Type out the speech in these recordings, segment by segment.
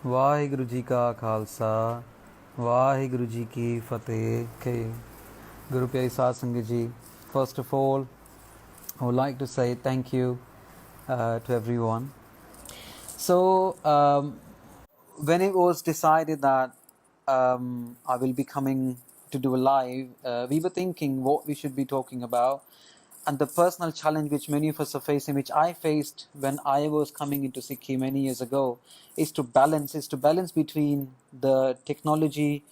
ਵਾਹਿਗੁਰੂ ਜੀ ਕਾ ਖਾਲਸਾ ਵਾਹਿਗੁਰੂ ਜੀ ਕੀ ਫਤਿਹ ਕੇ Guru Pyari Saad Sangat Ji. First of all, I would like to say thank you to everyone. So, when it was decided that I will be coming to do a live, we were thinking what we should be talking about. And the personal challenge which many of us are facing, which I faced when I was coming into Sikhi many years ago, is to balance between the technology,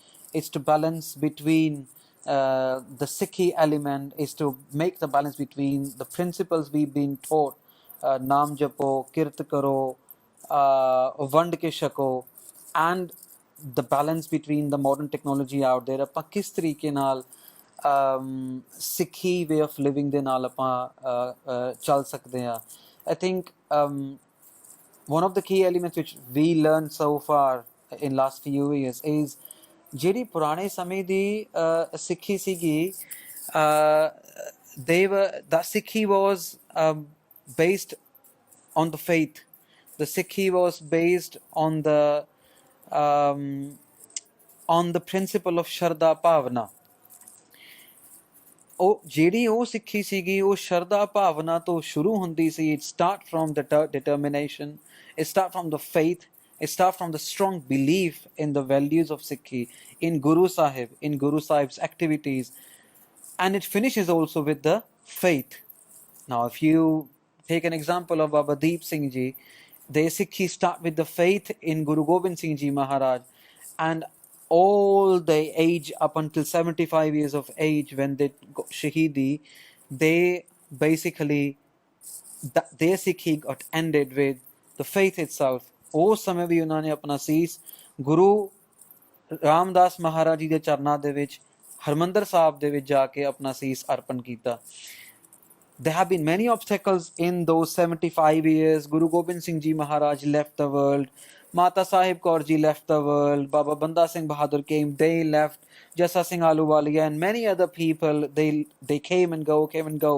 is to balance between the Sikhi element, is to make the balance between the principles we've been taught, Naam Japo, Kirt Karo, Vand Ke Shako, and the balance between the modern technology out there. ਆਪਾਂ ਕਿਸ ਤਰੀਕੇ ਨਾਲ Sikhi way of living ਦੇ ਨਾਲ ਆਪਾਂ ਚੱਲ ਸਕਦੇ ਹਾਂ. I think one of the key elements which we learned so far in last few years is ਜਿਹੜੀ ਪੁਰਾਣੇ ਸਮੇਂ ਦੀ ਸਿੱਖੀ ਸੀਗੀ, that Sikhi was based on the faith. The Sikhi was based on the principle of Shraddha Bhavana. ਉਹ ਜਿਹੜੀ ਉਹ ਸਿੱਖੀ ਸੀਗੀ ਉਹ ਸ਼ਰਧਾ ਭਾਵਨਾ ਤੋਂ ਸ਼ੁਰੂ ਹੁੰਦੀ ਸੀ. It start from the determination, it start from the faith, it start from the strong belief in the values of Sikhi, in Guru Sahib, in Guru Sahib's activities, and it finishes also with the faith. Now if you take an example of Baba Deep Singh Ji, they Sikhi start with the faith in Guru Gobind Singh Ji Maharaj, and all the age up until 75 years of age when they got Shahidi, they basically, their Sikhi got ended with the faith itself. ਉਸ ਸਮੇਂ ਵੀ ਉਹਨਾਂ ਨੇ ਆਪਣਾ ਸੀਸ ਗੁਰੂ ਰਾਮਦਾਸ ਮਹਾਰਾਜ ਜੀ ਦੇ ਚਰਨਾਂ ਦੇ ਵਿੱਚ ਹਰਮੰਦਰ ਸਾਹਿਬ ਦੇ ਵਿੱਚ ਜਾ ਕੇ ਆਪਣਾ ਸੀਸ ਅਰਪਣ ਕੀਤਾ. There have been many obstacles in those 75 years. Guru Gobind Singh Ji Maharaj left the world. Mata Sahib Kaur Ji left the world. Baba Banda Singh Bahadur came. They left. Jassa Singh Ahluwalia and many other people, they came and go.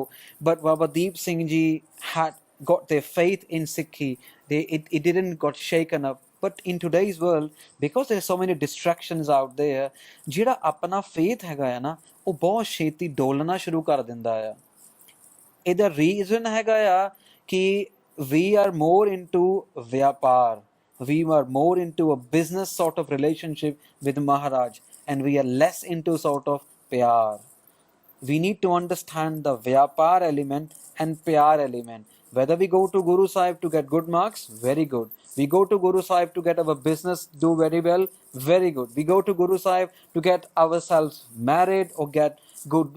But Baba Deep Singh Ji had got their faith in Sikhi. It didn't got shaken up. But in today's world, because there's so many distractions out there, ਜਿਹੜਾ ਆਪਣਾ faith ਹੈਗਾ ਆ ਨਾ, ਉਹ ਬਹੁਤ ਛੇਤੀ ਡੋਲਣਾ ਸ਼ੁਰੂ ਕਰ ਦਿੰਦਾ ਆ. ਇਹਦਾ ਰੀਜ਼ਨ ਹੈਗਾ ਆ ਕਿ we are more into vyapar, we are more into a business sort of relationship with Maharaj, and we are less into sort of pyar. We need to understand the vyapar element and pyar element. Whether we go to Guru Sahib to get good marks, very good. We go to Guru Sahib to get our business do very well, very good. We go to Guru Sahib to get ourselves married or get good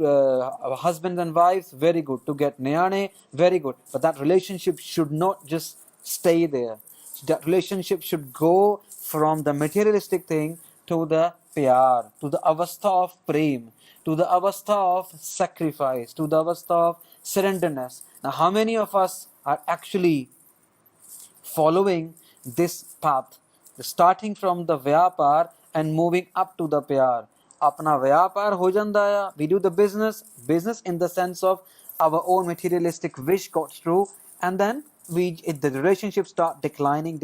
husbands and wives, very good. To get niyane, very good. But that relationship should not just stay there. That relationship should go from the materialistic thing to the pyar, to the avastha of prem, to the avastha of sacrifice, to the avastha of surrenderness. Now, how many of us are actually following this path, starting from the vyapar and moving up to the pyar? Apna vyapar ho janda hai, we do the business in the sense of our own materialistic wish got through, and then the relationship start declining.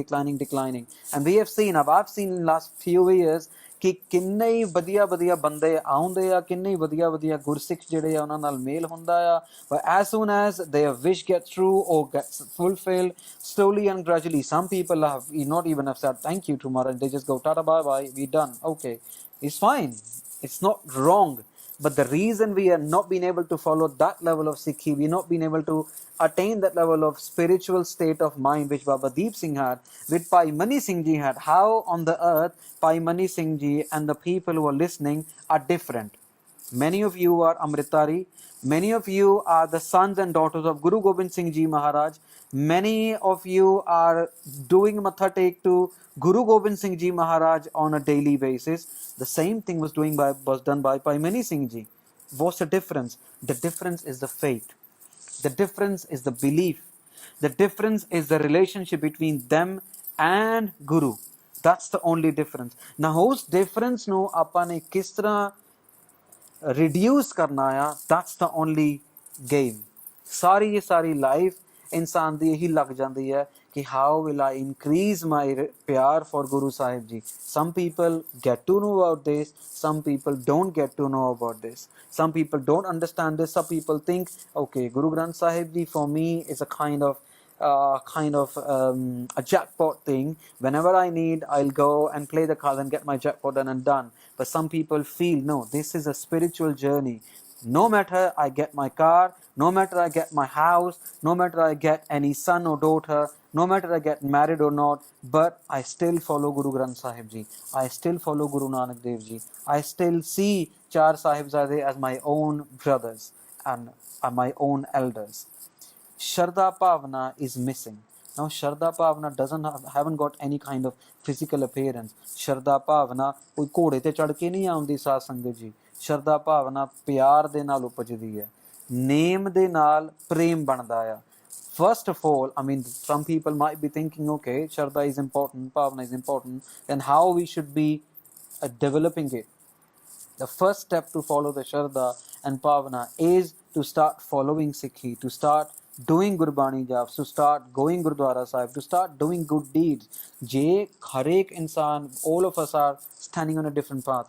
And we have seen, I've seen in last few years ਕਿ ਕਿੰਨੇ ਹੀ ਵਧੀਆ ਬੰਦੇ ਆਉਂਦੇ ਆ, ਕਿੰਨੇ ਹੀ ਵਧੀਆ ਗੁਰਸਿੱਖ ਜਿਹੜੇ ਆ ਉਹਨਾਂ ਨਾਲ ਮੇਲ ਹੁੰਦਾ ਆ, but as soon as their wish gets through or gets fulfilled, slowly and gradually some people have not even have said thank you to Maharaj, they just go tata bye bye, we done, okay, it's fine, it's not wrong. But the reason we are not being able to follow that level of Sikhi, we not being able to attain that level of spiritual state of mind which Baba Deep Singh had, which Bhai Mani Singh Ji had. How on the earth Bhai Mani Singh Ji and the people who are listening are different. Many of you are Amritari. Many of you are the sons and daughters of Guru Gobind Singh Ji Maharaj. Many of you are doing matha take to Guru Gobind Singh Ji Maharaj on a daily basis. The same thing was done by Bhai Mani Singh Ji. What's the difference? The difference is the faith. The difference is the belief. The difference is the relationship between them and Guru. That's the only difference. Now, whose difference no apane kis tarah reduce karna ya, that's the only game. सारी ये सारी life इंसान दी यही लग जाती है कि how will I increase my pyar for Guru Sahib Ji. Some people get to know about this, some people don't get to know about this, some people don't understand this, some people think, okay, Guru Granth Sahib Ji for me is a kind of a jackpot thing. Whenever I need, I'll go and play the cards and get my jackpot done and done. But some people feel, no, this is a spiritual journey. No matter I get my car, no matter I get my house, no matter I get any son or daughter, no matter I get married or not, but I still follow Guru Granth Sahib Ji. I still follow Guru Nanak Dev Ji. I still see Char Sahibzade as my own brothers and my own elders. Shraddha Bhavana is missing. Now Shraddha Bhavana haven't got any kind of physical appearance. Shraddha Bhavana कोई घोड़े ते चढ़ के नहीं आउंदी साध संगत जी. Shraddha Bhavana प्यार दे नाल उपजदी है. नेम दे नाल प्रेम बनदा आ. First of all, I mean, some people might be thinking, okay, Shraddha is important, Bhavana is important, then how we should be developing it. The first step to follow the Shraddha and Bhavana is to start following Sikhi, to start doing Gurbani japs, to start going Gurdwara Sahib, to start doing good deeds. Je har ek insan, all of us are standing on a different path.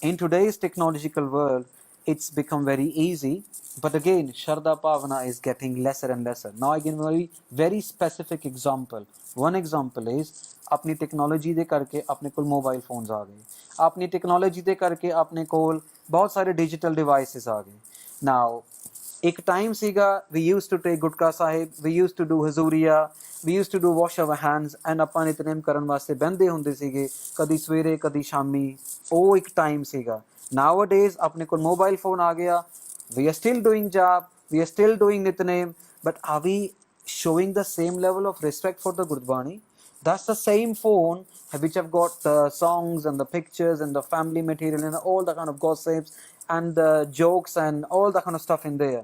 In today's technological world, it's become very easy, but again, Shraddha Bhavana is getting lesser and lesser. Now I give a very specific example. One example is, अपनी technology दे करके अपने कोल mobile phones आ गए, अपनी technology दे करके अपने कोल बहुत सारे digital devices आ गए. नाउ एक टाइम सीगा, we used to take Gutka Sahib, we used to do Hazuria, we used to do wash our hands and ਆਪਾਂ ਨਿਤਨੇਮ ਕਰਨ ਵਾਸਤੇ ਬਹਿੰਦੇ ਹੁੰਦੇ ਸੀਗੇ, ਕਦੀ ਸਵੇਰੇ ਕਦੀ ਸ਼ਾਮੀ. ਉਹ ਇੱਕ ਟਾਈਮ ਸੀਗਾ. Nowadays ਆਪਣੇ ਕੋਲ ਮੋਬਾਈਲ ਫੋਨ ਆ ਗਿਆ, we are still doing jap, we are still doing nitnem, but are we showing the same level of respect for the Gurbani? That's the same phone which have got the songs and the pictures and the family material and all the kind of gossips and the jokes and all that kind of stuff in there.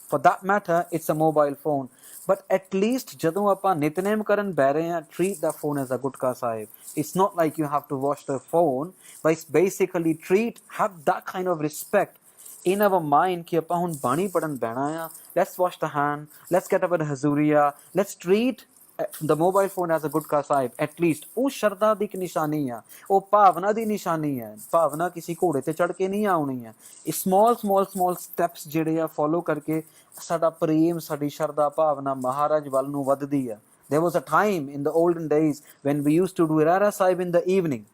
For that matter, it's a mobile phone. But at least ਜਦੋਂ ਆਪਾਂ ਨਿਤਨੇਮ ਕਰਨ ਬਹਿ ਰਹੇ ਹਾਂ, treat the phone as a gutka sahib. It's not like you have to watch the phone, but it's basically have that kind of respect in our mind कि ਆਪਾਂ ਹੁਣ ਬਾਣੀ ਪੜਨ ਬਹਿਣਾ ਆ. Let's wash the hand, let's get up at hazuriya, let's treat the mobile phone as a gutka sahib. At least ਉਹ ਸ਼ਰਧਾ ਦੀ ਇੱਕ ਨਿਸ਼ਾਨੀ ਆ, ਉਹ ਭਾਵਨਾ ਦੀ ਨਿਸ਼ਾਨੀ ਹੈ. ਭਾਵਨਾ ਕਿਸੇ ਘੋੜੇ ਤੇ ਚੜ ਕੇ ਨਹੀਂ ਆਉਣੀ ਹੈ. ਇਹ small steps ਜਿਹੜੇ ਆ ਫੋਲੋ ਕਰਕੇ ਸਾਡਾ ਪ੍ਰੇਮ, ਸਾਡੀ ਸ਼ਰਧਾ ਭਾਵਨਾ ਮਹਾਰਾਜ ਵੱਲ ਨੂੰ ਵੱਧਦੀ ਆ. There was a time in the olden days when we used to do Rara Sahib in the evening,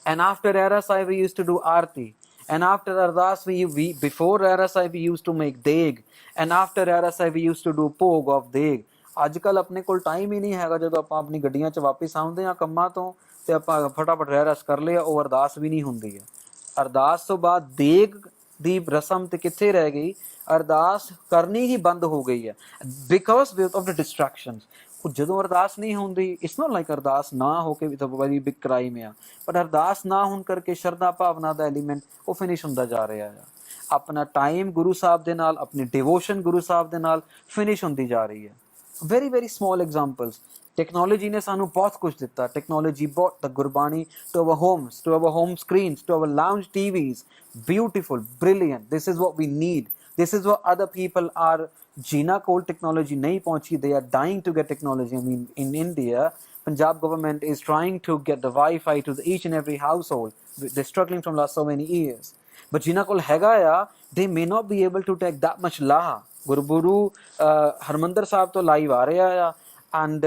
and after Rara Sahib we used to do Aarti, and after Ardas we before Rara Sahib we used to make Deg, and after Rara Sahib we used to do Pog of Deg. ਅੱਜ ਕੱਲ੍ਹ ਆਪਣੇ ਕੋਲ time ਹੀ ਨਹੀਂ ਹੈਗਾ. ਜਦੋਂ ਆਪਾਂ ਆਪਣੀ ਗੱਡੀਆਂ 'ਚ ਵਾਪਸ ਆਉਂਦੇ ਹਾਂ ਕੰਮਾਂ ਤੋਂ ਤੇ ਆਪਾਂ ਫਟਾਫਟ ਰਹਿ ਰਸ ਕਰ ਲਿਆ, ਉਹ ਅਰਦਾਸ ਵੀ ਨਹੀਂ ਹੁੰਦੀ ਹੈ. ਅਰਦਾਸ ਤੋਂ ਬਾਅਦ ਦੇਗ ਦੀ ਰਸਮ ਤੇ ਕਿੱਥੇ ਰਹਿ ਗਈ? ਅਰਦਾਸ ਕਰਨੀ ਹੀ ਬੰਦ ਹੋ ਗਈ ਹੈ ਬਿਕੋਜ਼ ਆਫ ਦ ਡਿਸਟਰੈਕਸ਼ਨਸ. ਜਦੋਂ ਅਰਦਾਸ ਨਹੀਂ ਹੁੰਦੀ, ਇਟਸ ਨੋਟ ਲਾਈਕ ਅਰਦਾਸ ਨਾ ਹੋ ਕੇ ਵੀ ਤਾਂ ਵੈਰੀ ਬਿਗ ਕ੍ਰਾਈਮ ਆ, ਬਟ ਅਰਦਾਸ ਨਾ ਹੋਣ ਕਰਕੇ ਸ਼ਰਧਾ ਭਾਵਨਾ ਦਾ ਐਲੀਮੈਂਟ ਉਹ ਫਿਨਿਸ਼ ਹੁੰਦਾ ਜਾ ਰਿਹਾ ਆ. ਆਪਣਾ ਟਾਈਮ ਗੁਰੂ ਸਾਹਿਬ ਦੇ ਨਾਲ, ਆਪਣੀ ਡਿਵੋਸ਼ਨ ਗੁਰੂ ਸਾਹਿਬ ਦੇ ਨਾਲ ਫਿਨਿਸ਼ ਹੁੰਦੀ ਜਾ ਰਹੀ ਹੈ. Very, very small examples. Technology ne sanu bahut kuch ditta. Technology brought the Gurbani to our homes, to our home screens, to our lounge TVs. Beautiful, brilliant. This is what we need. This is what other people are. Jina kol technology nahi pahunchi. They are dying to get technology. I mean, in India, Punjab government is trying to get the Wi-Fi to each and every household. They're struggling from last so many years. But jina kol hega ya, they may not be able to take that much laha. ਗੁਰੂਗੁਰੂ Harmandar ਸਾਹਿਬ ਤੋਂ live ਆ ਰਿਹਾ ਆ, and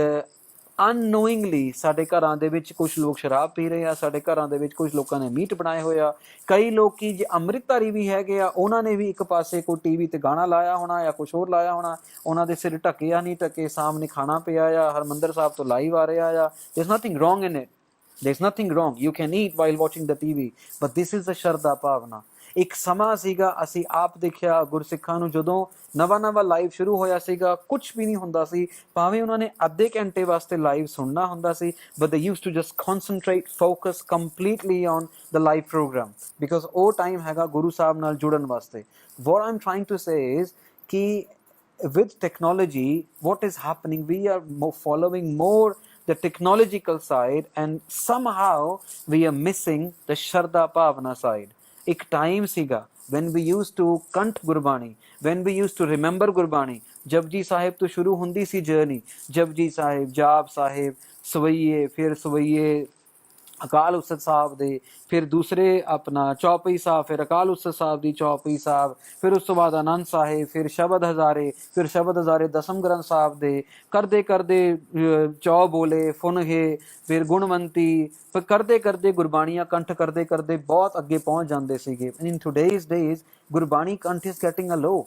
annoyingly ਸਾਡੇ ਘਰਾਂ ਦੇ ਵਿੱਚ ਕੁਝ ਲੋਕ ਸ਼ਰਾਬ ਪੀ ਰਹੇ ਆ, ਸਾਡੇ ਘਰਾਂ ਦੇ ਵਿੱਚ ਕੁਝ ਲੋਕਾਂ ਨੇ ਮੀਟ ਬਣਾਏ ਹੋਏ ਆ. ਕਈ ਲੋਕੀ ਜੇ ਅੰਮ੍ਰਿਤਧਾਰੀ ਵੀ ਹੈਗੇ ਆ, ਉਹਨਾਂ ਨੇ ਵੀ ਇੱਕ ਪਾਸੇ ਕੋਈ ਟੀਵੀ ਤੇ ਗਾਣਾ ਲਾਇਆ ਹੋਣਾ ਜਾਂ ਕੁਛ ਹੋਰ ਲਾਇਆ ਹੋਣਾ, ਉਹਨਾਂ ਦੇ ਸਿਰ ਢੱਕੇ ਆ ਨਹੀਂ ਢੱਕੇ, ਸਾਹਮਣੇ ਖਾਣਾ ਪਿਆ ਆ, ਹਰਮੰਦਰ ਸਾਹਿਬ ਤੋਂ ਲਾਈਵ ਆ ਰਿਹਾ ਆ. There's nothing wrong in it. There's nothing wrong. You can eat while watching the TV. But this is the Shraddha Bhavana. ਇੱਕ ਸਮਾਂ ਸੀਗਾ, ਅਸੀਂ ਆਪ ਦੇਖਿਆ ਗੁਰਸਿੱਖਾਂ ਨੂੰ ਜਦੋਂ ਨਵਾਂ ਲਾਈਵ ਸ਼ੁਰੂ ਹੋਇਆ ਸੀਗਾ, ਕੁਛ ਵੀ ਨਹੀਂ ਹੁੰਦਾ ਸੀ, ਭਾਵੇਂ ਉਹਨਾਂ ਨੇ ਅੱਧੇ ਘੰਟੇ ਵਾਸਤੇ ਲਾਈਵ ਸੁਣਨਾ ਹੁੰਦਾ ਸੀ, but they used to just concentrate, focus completely on the live program, because ਉਹ ਟਾਈਮ ਹੈਗਾ ਗੁਰੂ ਸਾਹਿਬ ਨਾਲ ਜੁੜਨ ਵਾਸਤੇ. What I'm trying to say is ਕਿ with technology, what is happening, we are following more the technological side, and somehow we are missing the Shraddha Bhavana side. एक time ਸੀਗਾ when we used to cant Gurbani, when we used to remember Gurbani, Japji Sahib ਤੋਂ ਸ਼ੁਰੂ ਹੁੰਦੀ ਸੀ journey, Japji Sahib, ਜਾਪ ਸਾਹਿਬ, ਸਵਈਏ, ਫਿਰ ਸਵਈਏ ਅਕਾਲ ਉਸਤਤ ਸਾਹਿਬ ਦੇ, ਫਿਰ ਦੂਸਰੇ ਆਪਣਾ ਚੌਪਈ ਸਾਹਿਬ, ਫਿਰ ਅਕਾਲ ਉਸਤਤ ਸਾਹਿਬ ਦੀ ਚੌਪਈ ਸਾਹਿਬ, ਫਿਰ ਉਸ ਤੋਂ ਬਾਅਦ ਆਨੰਦ ਸਾਹਿਬ, ਫਿਰ ਸ਼ਬਦ ਹਜ਼ਾਰੇ, ਫਿਰ ਸ਼ਬਦ ਹਜ਼ਾਰੇ ਦਸਮ ਗ੍ਰੰਥ ਸਾਹਿਬ ਦੇ, ਕਰਦੇ ਕਰਦੇ ਚੌ ਬੋਲੇ ਫੁਨਹੇ, ਫਿਰ ਗੁਣਵੰਤੀ, ਫਿਰ ਕਰਦੇ ਕਰਦੇ ਗੁਰਬਾਣੀਆਂ ਕੰਠ ਕਰਦੇ ਕਰਦੇ ਬਹੁਤ ਅੱਗੇ ਪਹੁੰਚ ਜਾਂਦੇ ਸੀਗੇ। ਇਨ ਟੂਡੇਜ਼ ਡੇਜ਼ ਗੁਰਬਾਣੀ ਕੰਠ is getting a low.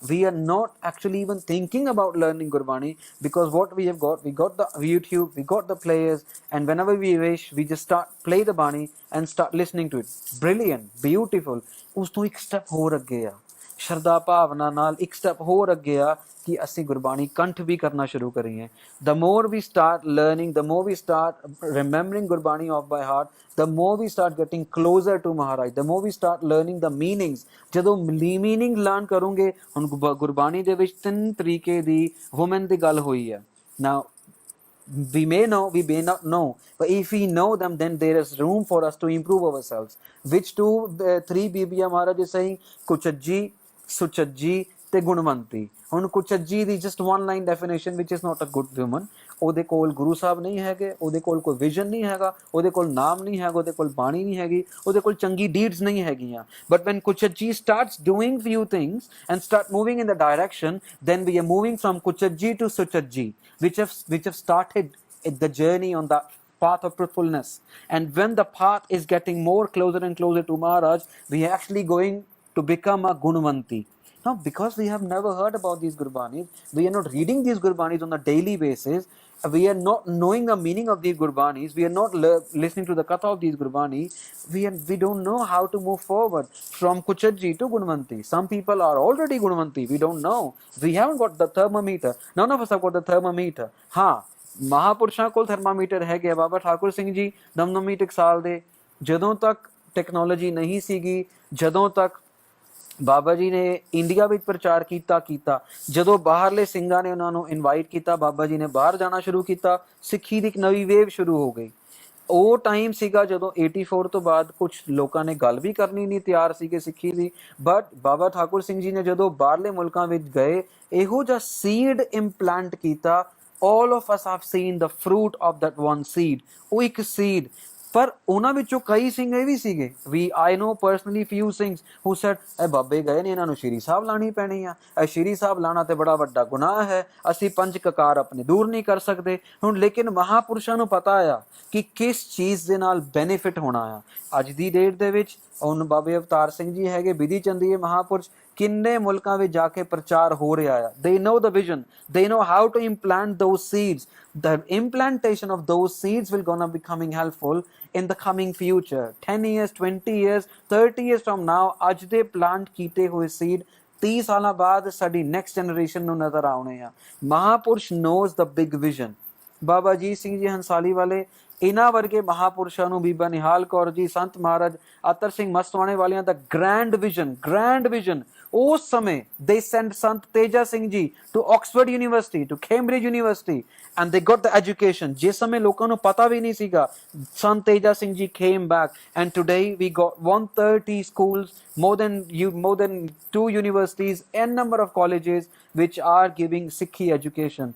We are not actually even thinking about learning Gurbani, because what we got the YouTube, we got the players, and whenever we wish we just start play the Bani and start listening to it. Brilliant, beautiful. ਉਸ ਤੋਂ ਇੱਕ step ਹੋਰ ਅੱਗੇ ਆ, ਸ਼ਰਧਾ ਭਾਵਨਾ ਨਾਲ ਇੱਕ ਸਟੈਪ ਹੋਰ ਅੱਗੇ ਆ ਕਿ ਅਸੀਂ ਗੁਰਬਾਣੀ ਕੰਠ ਵੀ ਕਰਨਾ ਸ਼ੁਰੂ ਕਰੀਏ। The more we start learning, the more we start remembering Gurbani off by heart, the more we start getting closer to Maharaj, the more we start learning the meanings. ਜਦੋਂ meaning learn ਕਰੋਗੇ, ਹੁਣ ਗੁਰਬਾਣੀ ਦੇ ਵਿੱਚ 3 ਤਰੀਕੇ ਦੀ women ਦੀ ਗੱਲ ਹੋਈ ਹੈ। Now we may know, we may not know, but if we know them, then there is room for us to improve ourselves. Which 3 BBA Maharaj is saying? Kuchajji, Suchajji ਤੇ ਗੁਣਵੰਤੀ। ਹੁਣ ਕੁਚੱਜੀ ਦੀ ਜਸਟ 1 ਲਾਈਨ ਡੈਫੀਨੇਸ਼ਨ ਵਿਚ is not a good woman. ਉਹਦੇ ਕੋਲ ਗੁਰੂ ਸਾਹਿਬ ਨਹੀਂ ਹੈਗੇ, ਉਹਦੇ ਕੋਲ ਕੋਈ ਵਿਜ਼ਨ ਨਹੀਂ ਹੈਗਾ, ਉਹਦੇ ਕੋਲ ਨਾਮ ਨਹੀਂ ਹੈਗਾ, ਉਹਦੇ ਕੋਲ ਬਾਣੀ ਨਹੀਂ ਹੈਗੀ, ਉਹਦੇ ਕੋਲ ਚੰਗੀ ਡੀਡਸ ਨਹੀਂ ਹੈਗੀਆਂ। ਬਟ ਵੈਨ ਕੁਚੱਜੀ starts doing few things and start moving in the direction, then we are moving from kuchajji to suchajji, which have started the journey on the path of truthfulness. And when the path is getting more closer and closer to Maharaj, we are actually going to become a gunvanti. Now, because we have never heard about these Gurbanis, we are not reading these Gurbanis on a daily basis, we are not knowing the meaning of these Gurbanis, we are not listening to the katha of these Gurbanis, we don't know how to move forward from Kuchajji to Gunvanti. Some people are already Gunvanti, we don't know. We haven't got the thermometer. None of us have got the thermometer. ਮਹਾਪੁਰਸ਼ਾਂ ਕੋਲ thermometer ਹੈਗੇ। ਬਾਬਾ ਠਾਕੁਰ ਸਿੰਘ ਜੀ ਦਮਦਮੀ ਟਕਸਾਲ ਦੇ, ਜਦੋਂ ਤੱਕ technology ਨਹੀਂ ਸੀਗੀ, ਜਦੋਂ ਤੱਕ ਬਾਬਾ ਜੀ ਨੇ ਇੰਡੀਆ ਵਿੱਚ ਪ੍ਰਚਾਰ ਕੀਤਾ, ਜਦੋਂ ਬਾਹਰਲੇ ਸਿੰਘਾਂ ਨੇ ਉਹਨਾਂ ਨੂੰ ਇਨਵਾਈਟ ਕੀਤਾ, ਬਾਬਾ ਜੀ ਨੇ ਬਾਹਰ ਜਾਣਾ ਸ਼ੁਰੂ ਕੀਤਾ, ਸਿੱਖੀ ਦੀ ਇੱਕ ਨਵੀਂ ਵੇਵ ਸ਼ੁਰੂ ਹੋ ਗਈ। ਉਹ ਟਾਈਮ ਸੀਗਾ ਜਦੋਂ 84 ਤੋਂ ਬਾਅਦ ਕੁਝ ਲੋਕਾਂ ਨੇ ਗੱਲ ਵੀ ਕਰਨੀ ਨਹੀਂ ਤਿਆਰ ਸੀਗੇ ਸਿੱਖੀ ਦੀ। ਬਟ ਬਾਬਾ ਠਾਕੁਰ ਸਿੰਘ ਜੀ ਨੇ ਜਦੋਂ ਬਾਹਰਲੇ ਮੁਲਕਾਂ ਵਿੱਚ ਗਏ, ਇਹੋ ਜਿਹਾ ਸੀਡ ਇੰਪਲਾਂਟ ਕੀਤਾ। all of us have seen the fruit of that one seed. ਉਹ ਇੱਕ ਸੀਡ, ਪਰ ਉਹਨਾਂ ਵਿੱਚੋਂ ਕਈ ਸਿੰਘ ਇਹ ਵੀ ਸੀਗੇ, I know personally few singhs who said, ਇਹ ਬਾਬੇ ਗਏ ਨੇ, ਇਹਨਾਂ ਨੂੰ ਸ਼੍ਰੀ ਸਾਹਿਬ ਲਾਣੀ ਪੈਣੀ ਆ, ਇਹ ਸ਼੍ਰੀ ਸਾਹਿਬ ਲਾਣਾ ਤੇ ਬੜਾ ਵੱਡਾ ਗੁਨਾਹ ਹੈ, ਅਸੀਂ 5 ਕਕਾਰ ਆਪਣੇ ਦੂਰ ਨਹੀਂ ਕਰ ਸਕਦੇ। ਹੁਣ ਲੇਕਿਨ ਮਹਾਪੁਰਸ਼ਾਂ ਨੂੰ ਪਤਾ ਆ ਕਿ ਕਿਸ ਚੀਜ਼ ਦੇ ਨਾਲ ਬੈਨੀਫਿਟ ਹੋਣਾ ਆ। ਅੱਜ ਦੀ ਡੇਟ ਦੇ ਵਿੱਚ ਹੁਣ ਬਾਬੇ ਅਵਤਾਰ ਸਿੰਘ ਜੀ ਹੈਗੇ, ਬਿਧੀ ਚੰਦੀਏ ਮਹਾਪੁਰਸ਼, ਕਿੰਨੇ ਮੁਲਕਾਂ ਵਿੱਚ ਜਾ ਕੇ ਪ੍ਰਚਾਰ ਹੋ ਰਿਹਾ ਆ। they know the vision, they know how to implant those seeds. The implantation of those seeds will gonna be becoming helpful in the coming future, 10 years, 20 years, 30 years from now। ਅੱਜ ਦੇ ਪਲਾਂਟ ਕੀਤੇ ਹੋਏ seed 30 ਸਾਲਾਂ ਬਾਅਦ ਸਾਡੀ next generation ਨੂੰ ਨਜ਼ਰ ਆਉਣੇ ਆ। ਮਹਾਪੁਰਸ਼ knows the big vision। Baba Ajit Singh ji Hansali ਵਾਲੇ, ਇਹਨਾਂ ਵਰਗੇ ਮਹਾਪੁਰਸ਼ਾਂ ਨੂੰ, ਬੀਬਾ ਨਿਹਾਲ ਕੌਰ ਜੀ, ਸੰਤ ਮਹਾਰਾਜ ਅਤਰ ਸਿੰਘ ਮਸਤਵਾਣੇ ਵਾਲਿਆਂ ਦਾ ਗ੍ਰੈਂਡ ਵਿਜ਼ਨ। ਉਸ ਸਮੇਂ they sent Sant Teja Singh ji to Oxford University, to Cambridge University, and they got the education। ਜਿਸ ਸਮੇਂ ਲੋਕਾਂ ਨੂੰ ਪਤਾ ਵੀ ਨਹੀਂ ਸੀਗਾ, ਸੰਤ Teja Singh ji came back, and today we got 130 schools, more than 2 universities, n number of colleges which are giving Sikhi education।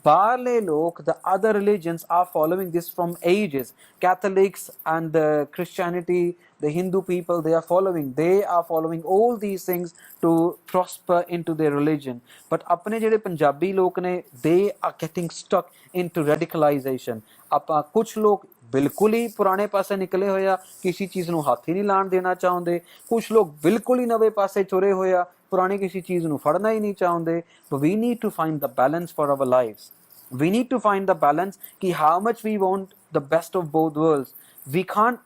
ਬਾਹਰਲੇ ਲੋਕ, the other religions are following this from ages. Catholics and the Christianity, the Hindu people, they are following all these things to prosper into their religion. But ਆਪਣੇ ਜਿਹੜੇ ਪੰਜਾਬੀ ਲੋਕ ਨੇ, they are getting stuck into radicalization। ਆਪਾਂ ਕੁਛ ਲੋਕ ਬਿਲਕੁਲ ਹੀ ਪੁਰਾਣੇ ਪਾਸੇ ਨਿਕਲੇ ਹੋਏ ਆ, ਕਿਸੇ ਚੀਜ਼ ਨੂੰ ਹੱਥ ਹੀ ਨਹੀਂ ਲਾਉਣ ਦੇਣਾ ਚਾਹੁੰਦੇ। ਕੁਛ ਲੋਕ ਬਿਲਕੁਲ ਹੀ ਨਵੇਂ ਪਾਸੇ ਤੁਰੇ ਹੋਏ ਆ, ਪੁਰਾਣੀ ਕਿਸੇ ਚੀਜ਼ ਨੂੰ ਫੜਨਾ ਹੀ ਨਹੀਂ ਚਾਹੁੰਦੇ। But we need to find the balance for our lives. We need to find the balance ki how much we want the best of both worlds. We can't